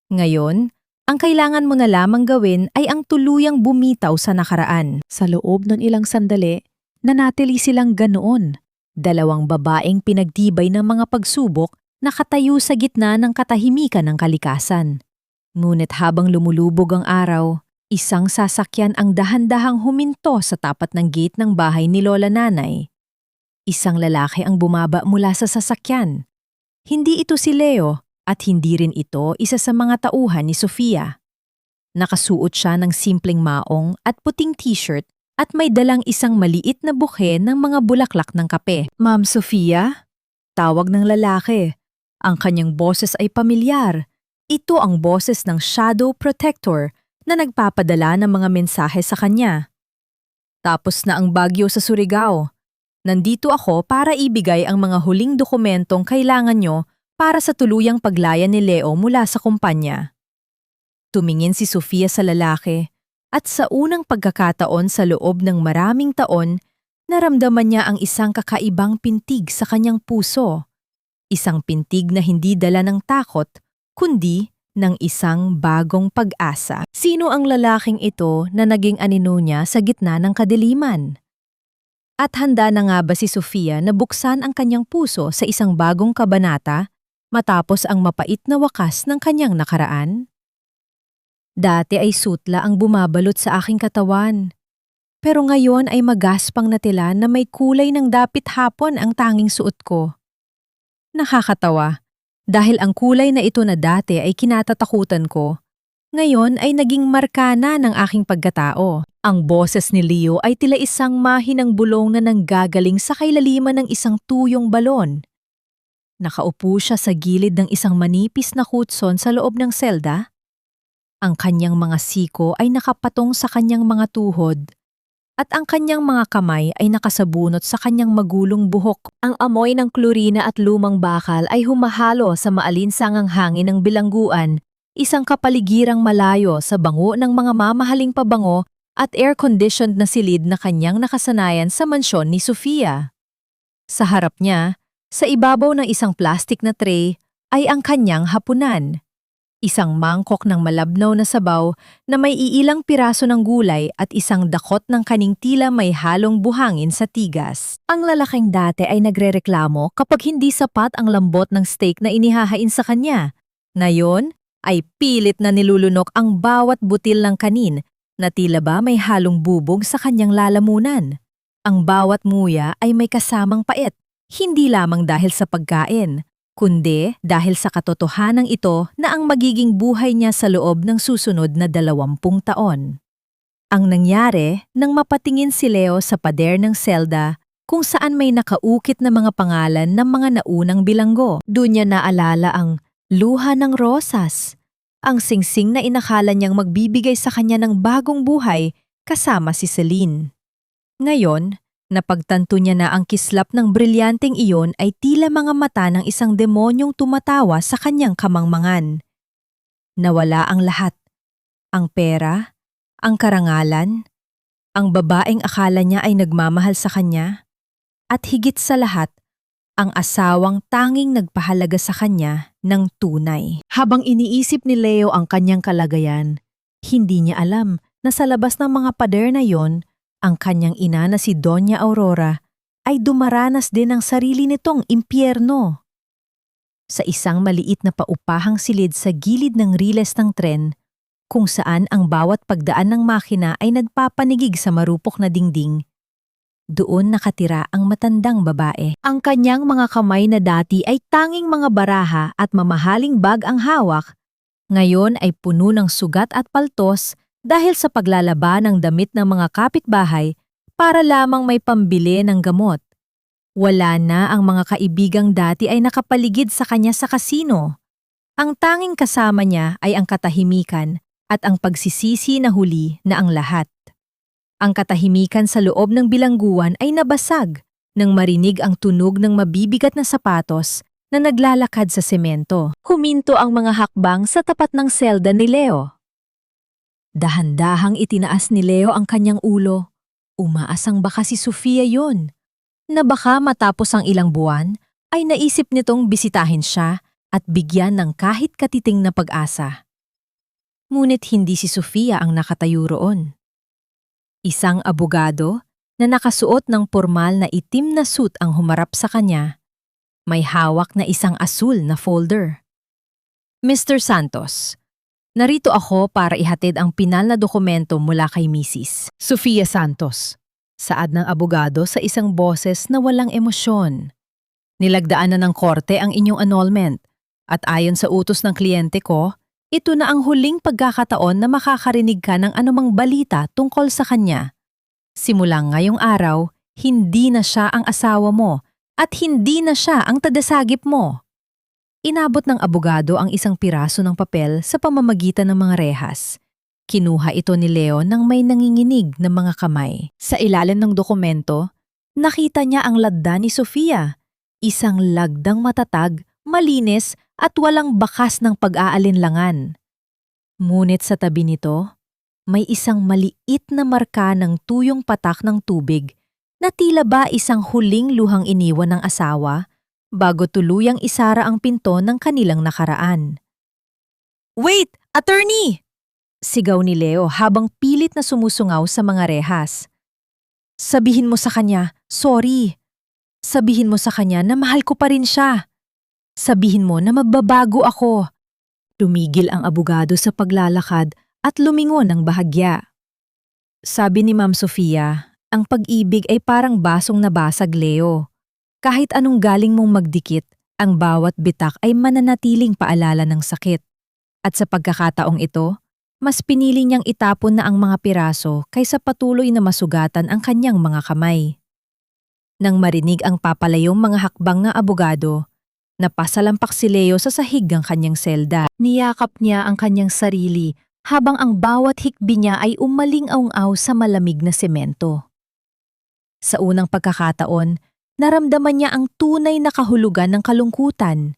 Ngayon, ang kailangan mo na lamang gawin ay ang tuluyang bumitaw sa nakaraan. Sa loob ng ilang sandali, nanatili silang ganoon. Dalawang babaeng pinagtibay ng mga pagsubok nakatayo sa gitna ng katahimikan ng kalikasan. Ngunit habang lumulubog ang araw, isang sasakyan ang dahan-dahang huminto sa tapat ng gate ng bahay ni Lola Nanay. Isang lalaki ang bumaba mula sa sasakyan. Hindi ito si Leo at hindi rin ito isa sa mga tauhan ni Sofia. Nakasuot siya ng simpleng maong at puting t-shirt at may dalang isang maliit na bouquet ng mga bulaklak ng kape. Ma'am Sofia? Tawag ng lalaki. Ang kanyang boses ay pamilyar. Ito ang boses ng Shadow Protector na nagpapadala ng mga mensahe sa kanya. Tapos na ang bagyo sa Surigao. Nandito ako para ibigay ang mga huling dokumentong kailangan nyo para sa tuluyang paglaya ni Leo mula sa kumpanya. Tumingin si Sofia sa lalaki at sa unang pagkakataon sa loob ng maraming taon, naramdaman niya ang isang kakaibang pintig sa kanyang puso. Isang pintig na hindi dala ng takot, kundi ng isang bagong pag-asa. Sino ang lalaking ito na naging anino niya sa gitna ng kadiliman? At handa na nga ba si Sofia na buksan ang kanyang puso sa isang bagong kabanata matapos ang mapait na wakas ng kanyang nakaraan? Dati ay sutla ang bumabalot sa aking katawan. Pero ngayon ay magaspang na tela na may kulay ng dapit hapon ang tanging suot ko. Nakakatawa, dahil ang kulay na ito na dati ay kinatatakutan ko, ngayon ay naging markana ng aking pagkatao. Ang boses ni Leo ay tila isang mahinang bulong na nanggagaling sa kailaliman ng isang tuyong balon. Nakaupo siya sa gilid ng isang manipis na kutson sa loob ng selda. Ang kanyang mga siko ay nakapatong sa kanyang mga tuhod at ang kanyang mga kamay ay nakasabunot sa kanyang magulong buhok. Ang amoy ng klorina at lumang bakal ay humahalo sa maalinsangang hangin ng bilangguan, isang kapaligirang malayo sa bango ng mga mamahaling pabango at air-conditioned na silid na kanyang nakasanayan sa mansyon ni Sofia. Sa harap niya, sa ibabaw ng isang plastik na tray, ay ang kanyang hapunan. Isang mangkok ng malabnaw na sabaw na may iilang piraso ng gulay at isang dakot ng kaning tila may halong buhangin sa tigas. Ang lalaking dati ay nagrereklamo kapag hindi sapat ang lambot ng steak na inihahain sa kanya. Ngayon ay pilit na nilulunok ang bawat butil ng kanin na tila ba may halong bubog sa kanyang lalamunan. Ang bawat nguya ay may kasamang pait, hindi lamang dahil sa pagkain, kundi dahil sa katotohanan ito na ang magiging buhay niya sa loob ng susunod na 20 taon. Ang nangyari nang mapatingin si Leo sa pader ng selda kung saan may nakaukit na mga pangalan ng mga naunang bilanggo. Doon niya naalala ang luha ng rosas, ang singsing na inakala niyang magbibigay sa kanya ng bagong buhay kasama si Celine. Ngayon, napagtanto niya na ang kislap ng brilyanteng iyon ay tila mga mata ng isang demonyong tumatawa sa kanyang kamangmangan. Nawala ang lahat. Ang pera, ang karangalan, ang babaeng akala niya ay nagmamahal sa kanya, at higit sa lahat, ang asawang tanging nagpahalaga sa kanya ng tunay. Habang iniisip ni Leo ang kanyang kalagayan, hindi niya alam na sa labas ng mga pader na yon, ang kanyang ina na si Doña Aurora ay dumaranas din ng sarili nitong impyerno. Sa isang maliit na paupahang silid sa gilid ng riles ng tren, kung saan ang bawat pagdaan ng makina ay nagpapanigig sa marupok na dingding, doon nakatira ang matandang babae. Ang kanyang mga kamay na dati ay tanging mga baraha at mamahaling bag ang hawak, ngayon ay puno ng sugat at paltos dahil sa paglalaba ng damit ng mga kapitbahay para lamang may pambili ng gamot. Wala na ang mga kaibigang dati ay nakapaligid sa kanya sa kasino. Ang tanging kasama niya ay ang katahimikan at ang pagsisisi na huli na ang lahat. Ang katahimikan sa loob ng bilangguan ay nabasag nang marinig ang tunog ng mabibigat na sapatos na naglalakad sa semento. Huminto ang mga hakbang sa tapat ng selda ni Leo. Dahan-dahang itinaas ni Leo ang kanyang ulo. Umaasang baka si Sofia yon, na baka matapos ang ilang buwan ay naisip nitong bisitahin siya at bigyan ng kahit katiting na pag-asa. Ngunit hindi si Sofia ang nakatayo roon. Isang abogado na nakasuot ng pormal na itim na suit ang humarap sa kanya. May hawak na isang asul na folder. Mr. Santos, narito ako para ihatid ang pinal na dokumento mula kay Mrs. Sofia Santos. Saad ng abogado sa isang boses na walang emosyon. Nilagdaan na ng korte ang inyong annulment at ayon sa utos ng kliyente ko, ito na ang huling pagkakataon na makakarinig ka ng anumang balita tungkol sa kanya. Simula ngayong araw, hindi na siya ang asawa mo at hindi na siya ang tadasagip mo. Inabot ng abogado ang isang piraso ng papel sa pamamagitan ng mga rehas. Kinuha ito ni Leo nang may nanginginig na mga kamay. Sa ilalim ng dokumento, nakita niya ang ladda ni Sofia. Isang lagdang matatag, malinis at walang bakas ng pag-aalinlangan. Ngunit sa tabi nito, may isang maliit na marka ng tuyong patak ng tubig na tila ba isang huling luhang iniwan ng asawa bago tuluyang isara ang pinto ng kanilang nakaraan. "Wait, attorney!" Sigaw ni Leo habang pilit na sumusungaw sa mga rehas. "Sabihin mo sa kanya, sorry. Sabihin mo sa kanya na mahal ko pa rin siya. Sabihin mo na magbabago ako." Tumigil ang abogado sa paglalakad at lumingon ng bahagya. Sabi ni Ma'am Sofia, ang pag-ibig ay parang basong nabasag, Leo. Kahit anong galing mong magdikit, ang bawat bitak ay mananatiling paalala ng sakit. At sa pagkakataong ito, mas pinili niyang itapon na ang mga piraso kaysa patuloy na masugatan ang kanyang mga kamay. Nang marinig ang papalayong mga hakbang ng abogado, napasalampak si Leo sa sahig ng kanyang selda. Niyakap niya ang kanyang sarili habang ang bawat hikbi niya ay umaling-aw sa malamig na semento. Sa unang pagkakataon, naramdaman niya ang tunay na kahulugan ng kalungkutan.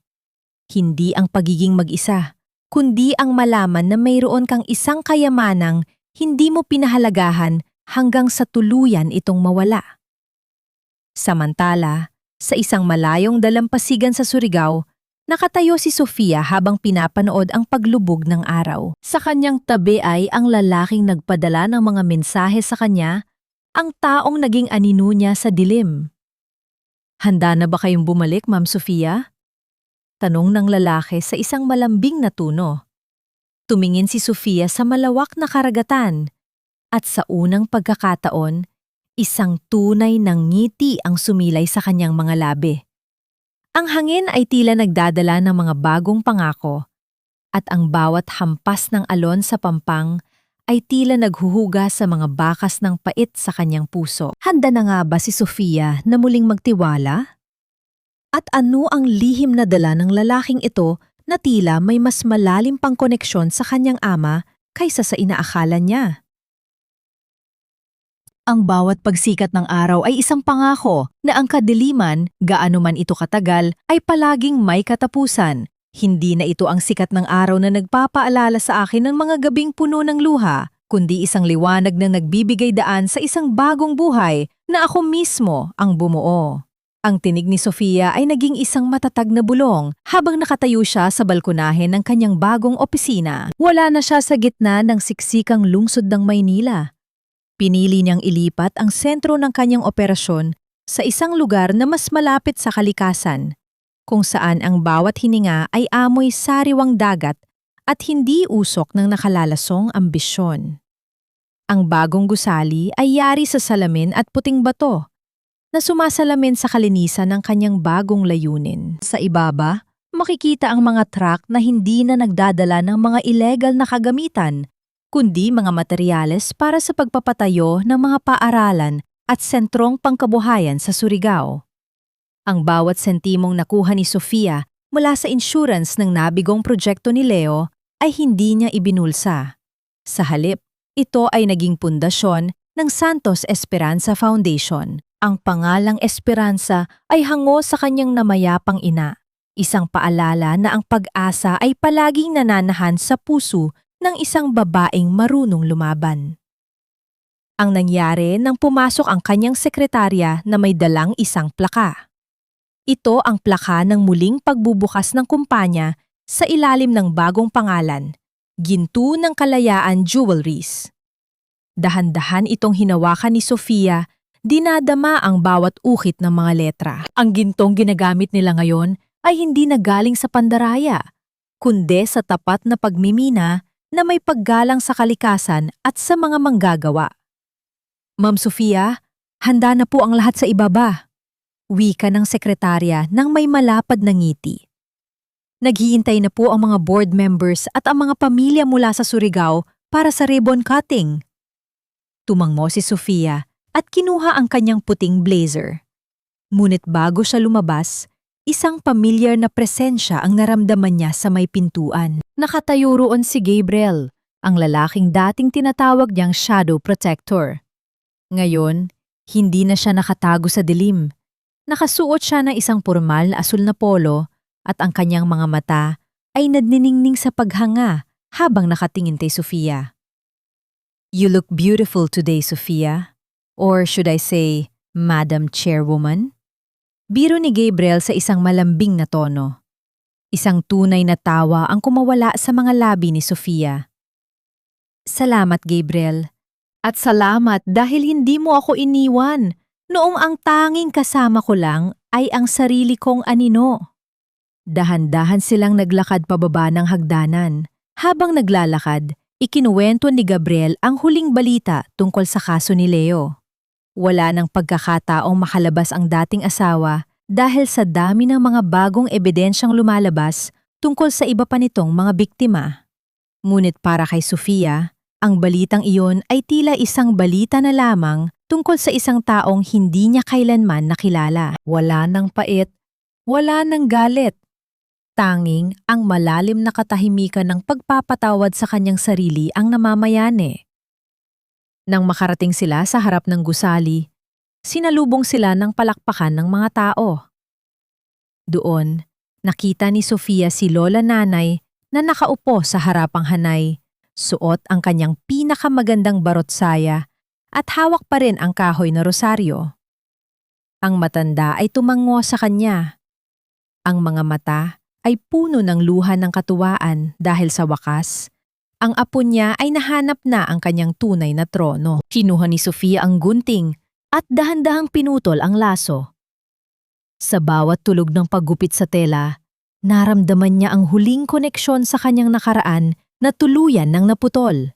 Hindi ang pagiging mag-isa, kundi ang malaman na mayroon kang isang kayamanang hindi mo pinahalagahan hanggang sa tuluyan itong mawala. Samantala, sa isang malayong dalampasigan sa Surigao, nakatayo si Sofia habang pinapanood ang paglubog ng araw. Sa kanyang tabi ay ang lalaking nagpadala ng mga mensahe sa kanya, ang taong naging anino niya sa dilim. "Handa na ba kayong bumalik, Ma'am Sofia?" Tanong ng lalaki sa isang malambing na tono. Tumingin si Sofia sa malawak na karagatan at sa unang pagkakataon, isang tunay ng ngiti ang sumilay sa kanyang mga labi. Ang hangin ay tila nagdadala ng mga bagong pangako at ang bawat hampas ng alon sa pampang ay tila naghuhuga sa mga bakas ng pait sa kanyang puso. Handa na nga ba si Sofia na muling magtiwala? At ano ang lihim na dala ng lalaking ito na tila may mas malalim pang koneksyon sa kanyang ama kaysa sa inaakala niya? Ang bawat pagsikat ng araw ay isang pangako na ang kadiliman, gaano man ito katagal, ay palaging may katapusan. Hindi na ito ang sikat ng araw na nagpapaalala sa akin ng mga gabing puno ng luha, kundi isang liwanag na nagbibigay daan sa isang bagong buhay na ako mismo ang bumuo. Ang tinig ni Sofia ay naging isang matatag na bulong habang nakatayo siya sa balkonahe ng kanyang bagong opisina. Wala na siya sa gitna ng siksikang lungsod ng Maynila. Pinili niyang ilipat ang sentro ng kanyang operasyon sa isang lugar na mas malapit sa kalikasan, kung saan ang bawat hininga ay amoy sariwang dagat at hindi usok ng nakalalasong ambisyon. Ang bagong gusali ay yari sa salamin at puting bato, na sumasalamin sa kalinisan ng kanyang bagong layunin. Sa ibaba, makikita ang mga truck na hindi na nagdadala ng mga illegal na kagamitan, kundi mga materyales para sa pagpapatayo ng mga paaralan at sentrong pangkabuhayan sa Surigao. Ang bawat sentimong nakuha ni Sofia mula sa insurance ng nabigong proyekto ni Leo ay hindi niya ibinulsa. Sa halip, ito ay naging pundasyon ng Santos Esperanza Foundation. Ang pangalang Esperanza ay hango sa kanyang namayapang ina, isang paalala na ang pag-asa ay palaging nananahan sa puso ng isang babaeng marunong lumaban. Ang nangyari nang pumasok ang kanyang sekretarya na may dalang isang plaka. Ito ang plaka ng muling pagbubukas ng kumpanya sa ilalim ng bagong pangalan, Ginto ng Kalayaan Jewelries. Dahan-dahan itong hinawakan ni Sofia. Dinadama ang bawat ukit ng mga letra. Ang gintong ginagamit nila ngayon ay hindi na galing sa pandaraya, kundi sa tapat na pagmimina na may paggalang sa kalikasan at sa mga manggagawa. Ma'am Sofia, Handa na po ang lahat sa ibaba. Wika ng sekretarya nang may malapad na ngiti. Naghihintay na po ang mga board members at ang mga pamilya mula sa Surigao para sa ribbon cutting. Tumangmo si Sofia at kinuha ang kanyang puting blazer. Ngunit bago siya lumabas, isang pamilyar na presensya ang naramdaman niya sa may pintuan. Nakatayo roon si Gabriel, ang lalaking dating tinatawag niyang shadow protector. Ngayon, hindi na siya nakatago sa dilim. Nakasuot siya ng isang pormal na asul na polo at ang kanyang mga mata ay nadniningning sa paghanga habang nakatingin kay Sofia. "You look beautiful today, Sofia. Or should I say, Madam Chairwoman?" Biro ni Gabriel sa isang malambing na tono. Isang tunay na tawa ang kumawala sa mga labi ni Sofia. "Salamat, Gabriel. At salamat dahil hindi mo ako iniwan noong ang tanging kasama ko lang ay ang sarili kong anino." Dahan-dahan silang naglakad pababa ng hagdanan. Habang naglalakad, ikinuwento ni Gabriel ang huling balita tungkol sa kaso ni Leo. Wala nang pagkakataong makalabas ang dating asawa dahil sa dami ng mga bagong ebidensyang lumalabas tungkol sa iba pa nitong mga biktima. Ngunit para kay Sofia, ang balitang iyon ay tila isang balita na lamang tungkol sa isang taong hindi niya kailanman nakilala. Wala nang pait, wala nang galit. Tanging ang malalim na katahimikan ng pagpapatawad sa kanyang sarili ang namamayani. Nang makarating sila sa harap ng gusali, sinalubong sila ng palakpakan ng mga tao. Doon, nakita ni Sofia si Lola Nanay na nakaupo sa harapang hanay, suot ang kanyang pinakamagandang barotsaya at hawak pa rin ang kahoy na rosaryo. Ang matanda ay tumango sa kanya. Ang mga mata ay puno ng luha ng katuwaan dahil sa wakas, ang apo niya ay nahanap na ang kanyang tunay na trono. Kinuha ni Sofia ang gunting at dahan-dahang pinutol ang laso. Sa bawat tulog ng paggupit sa tela, naramdaman niya ang huling koneksyon sa kanyang nakaraan na tuluyan ng naputol.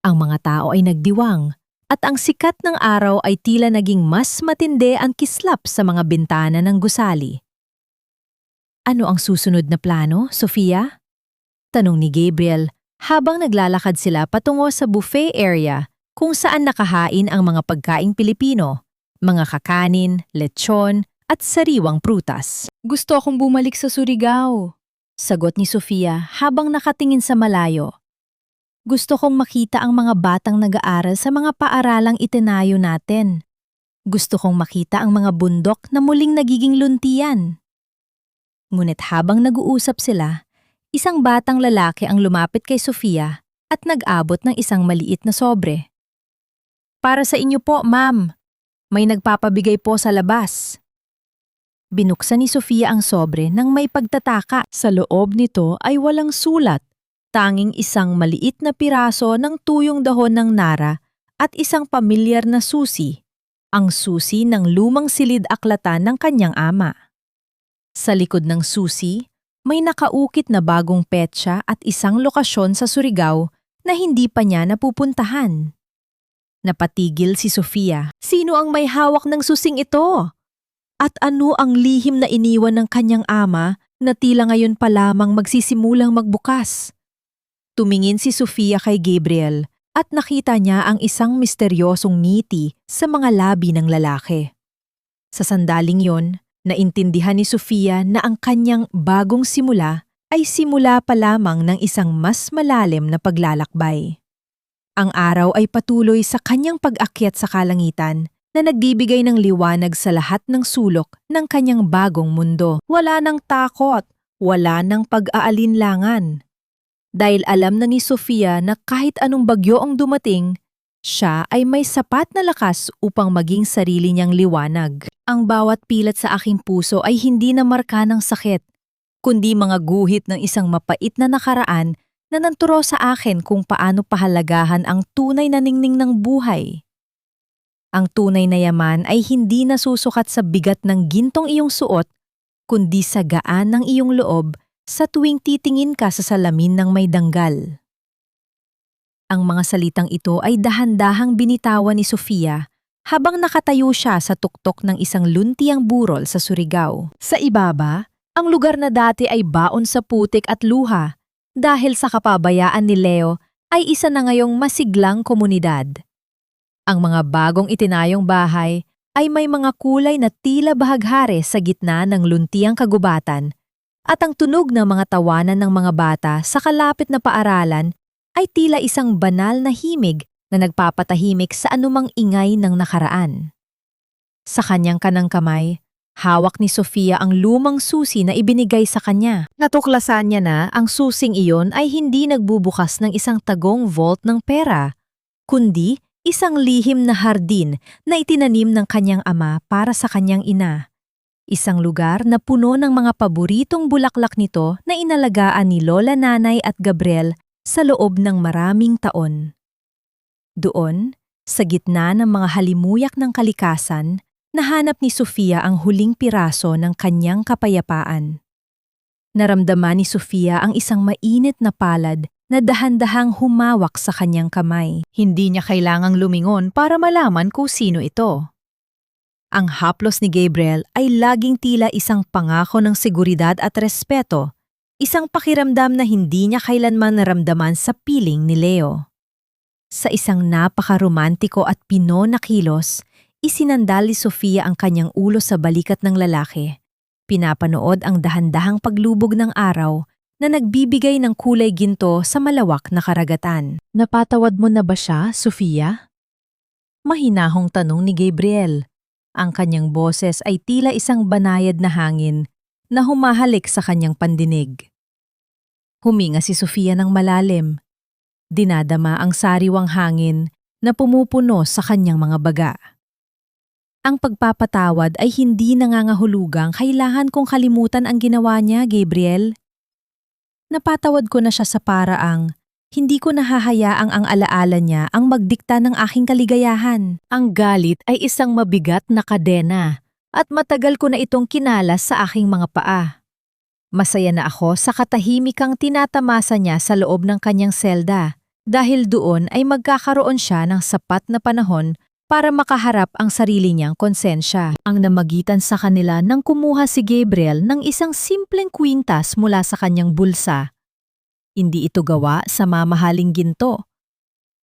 Ang mga tao ay nagdiwang at ang sikat ng araw ay tila naging mas matindi ang kislap sa mga bintana ng gusali. "Ano ang susunod na plano, Sofia?" tanong ni Gabriel habang naglalakad sila patungo sa buffet area kung saan nakahain ang mga pagkaing Pilipino, mga kakanin, lechon at sariwang prutas. "Gusto akong bumalik sa Surigao," sagot ni Sofia habang nakatingin sa malayo. "Gusto kong makita ang mga batang nag-aaral sa mga paaralang itinayo natin. Gusto kong makita ang mga bundok na muling nagiging luntian." Ngunit habang nag-uusap sila, isang batang lalaki ang lumapit kay Sofia at nag-abot ng isang maliit na sobre. "Para sa inyo po, ma'am. May nagpapabigay po sa labas." Binuksan ni Sofia ang sobre nang may pagtataka. Sa loob nito ay walang sulat, tanging isang maliit na piraso ng tuyong dahon ng nara at isang pamilyar na susi, ang susi ng lumang silid aklatan ng kanyang ama. Sa likod ng susi, may nakaukit na bagong petsa at isang lokasyon sa Surigao na hindi pa niya napupuntahan. Napatigil si Sofia. Sino ang may hawak ng susing ito? At ano ang lihim na iniwan ng kanyang ama na tila ngayon pa lamang magsisimulang magbukas? Tumingin si Sofia kay Gabriel at nakita niya ang isang misteryosong ngiti sa mga labi ng lalaki. Sa sandaling yon, naintindihan ni Sofia na ang kanyang bagong simula ay simula pa lamang ng isang mas malalim na paglalakbay. Ang araw ay patuloy sa kanyang pag-akyat sa kalangitan na nagbibigay ng liwanag sa lahat ng sulok ng kanyang bagong mundo. Wala nang takot, wala nang pag-aalinlangan. Dahil alam na ni Sofia na kahit anong bagyo ang dumating, siya ay may sapat na lakas upang maging sarili niyang liwanag. Ang bawat pilat sa aking puso ay hindi na marka ng sakit, kundi mga guhit ng isang mapait na nakaraan na nanturo sa akin kung paano pahalagahan ang tunay na ningning ng buhay. Ang tunay na yaman ay hindi nasusukat sa bigat ng gintong iyong suot, kundi sa gaan ng iyong loob sa tuwing titingin ka sa salamin ng may danggal. Ang mga salitang ito ay dahan-dahang binitawan ni Sofia habang nakatayo siya sa tuktok ng isang luntiang burol sa Surigao. Sa ibaba, ang lugar na dati ay baon sa putik at luha dahil sa kapabayaan ni Leo ay isa na ngayong masiglang komunidad. Ang mga bagong itinayong bahay ay may mga kulay na tila bahaghari sa gitna ng luntiang kagubatan at ang tunog ng mga tawanan ng mga bata sa kalapit na paaralan ay tila isang banal na himig na nagpapatahimik sa anumang ingay ng nakaraan. Sa kanyang kanang kamay, hawak ni Sofia ang lumang susi na ibinigay sa kanya. Natuklasan niya na ang susing iyon ay hindi nagbubukas ng isang tagong vault ng pera, kundi isang lihim na hardin na itinanim ng kanyang ama para sa kanyang ina. Isang lugar na puno ng mga paboritong bulaklak nito na inalagaan ni Lola Nanay at Gabriel sa loob ng maraming taon. Doon, sa gitna ng mga halimuyak ng kalikasan, nahanap ni Sofia ang huling piraso ng kanyang kapayapaan. Naramdaman ni Sofia ang isang mainit na palad na dahan-dahang humawak sa kanyang kamay. Hindi niya kailangang lumingon para malaman kung sino ito. Ang haplos ni Gabriel ay laging tila isang pangako ng seguridad at respeto, isang pakiramdam na hindi niya kailanman naramdaman sa piling ni Leo. Sa isang napaka-romantiko at pino na kilos, isinandal ni Sofia ang kanyang ulo sa balikat ng lalaki. Pinapanood ang dahan-dahang paglubog ng araw na nagbibigay ng kulay ginto sa malawak na karagatan. Napatawad mo na ba siya, Sofia? Mahinahong tanong ni Gabriel. Ang kanyang boses ay tila isang banayad na hangin na humahalik sa kanyang pandinig. Huminga si Sofia ng malalim. Dinadama ang sariwang hangin na pumupuno sa kanyang mga baga. Ang pagpapatawad ay hindi nangangahulugang kailangan kong kalimutan ang ginawa niya, Gabriel. Napatawad ko na siya sa paraang hindi ko nahahayaang ang alaala niya ang magdikta ng aking kaligayahan. Ang galit ay isang mabigat na kadena at matagal ko na itong kinalas sa aking mga paa. Masaya na ako sa katahimikang tinatamasa niya sa loob ng kanyang selda dahil doon ay magkakaroon siya ng sapat na panahon para makaharap ang sarili niyang konsensya. Ang namagitan sa kanila nang kumuha si Gabriel ng isang simpleng kwintas mula sa kanyang bulsa. Hindi ito gawa sa mamahaling ginto,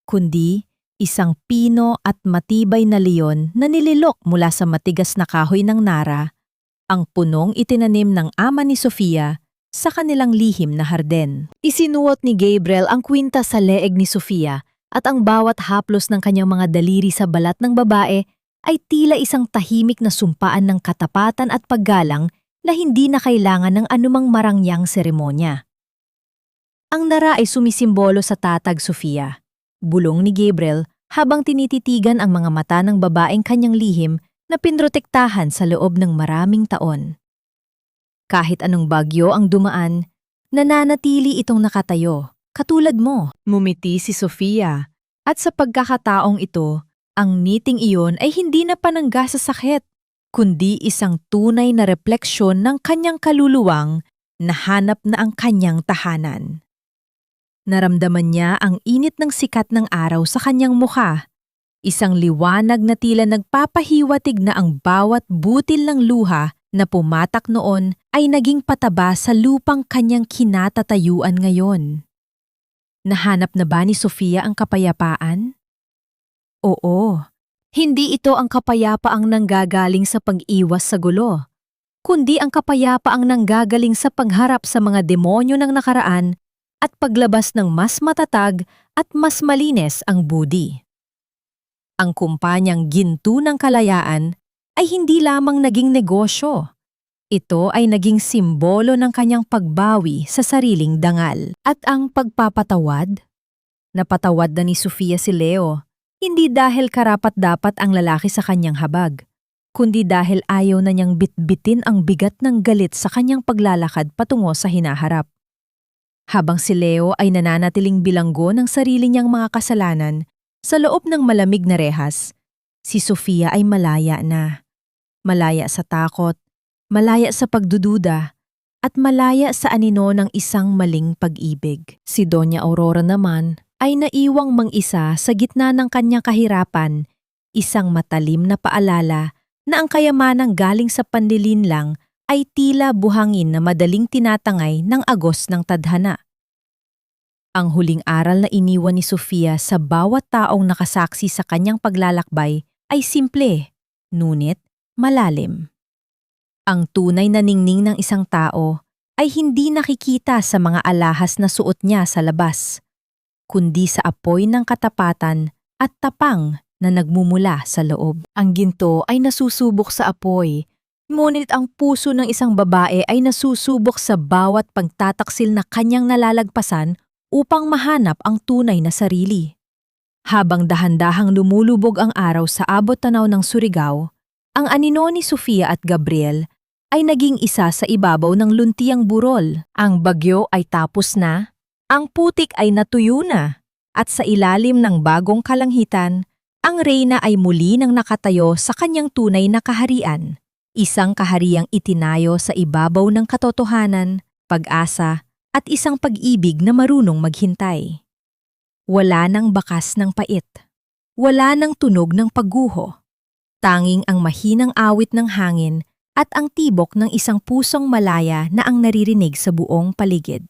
kundi isang pino at matibay na leon na nililok mula sa matigas na kahoy ng nara, ang punong itinanim ng ama ni Sofia sa kanilang lihim na harden. Isinuot ni Gabriel ang kwintas sa leeg ni Sofia at ang bawat haplos ng kanyang mga daliri sa balat ng babae ay tila isang tahimik na sumpaan ng katapatan at paggalang na hindi na kailangan ng anumang marangyang seremonya. Ang nara ay sumisimbolo sa tatag Sofia, bulong ni Gabriel habang tinititigan ang mga mata ng babaeng kanyang lihim na pinrotektahan sa loob ng maraming taon. Kahit anong bagyo ang dumaan, nananatili itong nakatayo, katulad mo. Ngumiti si Sofia, at sa pagkakataong ito, ang ngiting iyon ay hindi na panangga sa sakit, kundi isang tunay na refleksyon ng kanyang kaluluwang na hanap na ang kanyang tahanan. Naramdaman niya ang init ng sikat ng araw sa kanyang mukha, isang liwanag na tila nagpapahiwatig na ang bawat butil ng luha na pumatak noon ay naging pataba sa lupang kanyang kinatatayuan ngayon. Nahanap na ba ni Sofia ang kapayapaan? Oo, hindi ito ang kapayapaang nanggagaling sa pag-iwas sa gulo, kundi ang kapayapaang nanggagaling sa pagharap sa mga demonyo ng nakaraan at paglabas ng mas matatag at mas malinis ang budi. Ang kumpanyang ginto ng kalayaan ay hindi lamang naging negosyo. Ito ay naging simbolo ng kanyang pagbawi sa sariling dangal. At ang pagpapatawad? Napatawad na ni Sofia si Leo, hindi dahil karapat-dapat ang lalaki sa kanyang habag, kundi dahil ayaw na niyang bitbitin ang bigat ng galit sa kanyang paglalakad patungo sa hinaharap. Habang si Leo ay nananatiling bilanggo ng sarili niyang mga kasalanan sa loob ng malamig na rehas, si Sofia ay malaya na. Malaya sa takot, malaya sa pagdududa, at malaya sa anino ng isang maling pag-ibig. Si Doña Aurora naman ay naiwang mang-isa sa gitna ng kanyang kahirapan, Isang matalim na paalala na ang kayamanang galing sa panlilinlang ay tila buhangin na madaling tinatangay ng agos ng tadhana. Ang huling aral na iniwan ni Sofia sa bawat taong nakasaksi sa kanyang paglalakbay ay simple, ngunit malalim. Ang tunay na ningning ng isang tao ay hindi nakikita sa mga alahas na suot niya sa labas, kundi sa apoy ng katapatan at tapang na nagmumula sa loob. Ang ginto ay nasusubok sa apoy, ngunit ang puso ng isang babae ay nasusubok sa bawat pagtataksil na kanyang nalalagpasan upang mahanap ang tunay na sarili. Habang dahan-dahang lumulubog ang araw sa abot tanaw ng Surigao, ang anino ni Sofia at Gabriel ay naging isa sa ibabaw ng luntiang burol. Ang bagyo ay tapos na, ang putik ay natuyo na, at sa ilalim ng bagong kalanghitan, ang reyna ay muli nang nakatayo sa kanyang tunay na kaharian. Isang kahariang itinayo sa ibabaw ng katotohanan, pag-asa, at isang pag-ibig na marunong maghintay. Wala nang bakas ng pait. Wala nang tunog ng pagguho. Tanging ang mahinang awit ng hangin at ang tibok ng isang pusong malaya na ang naririnig sa buong paligid.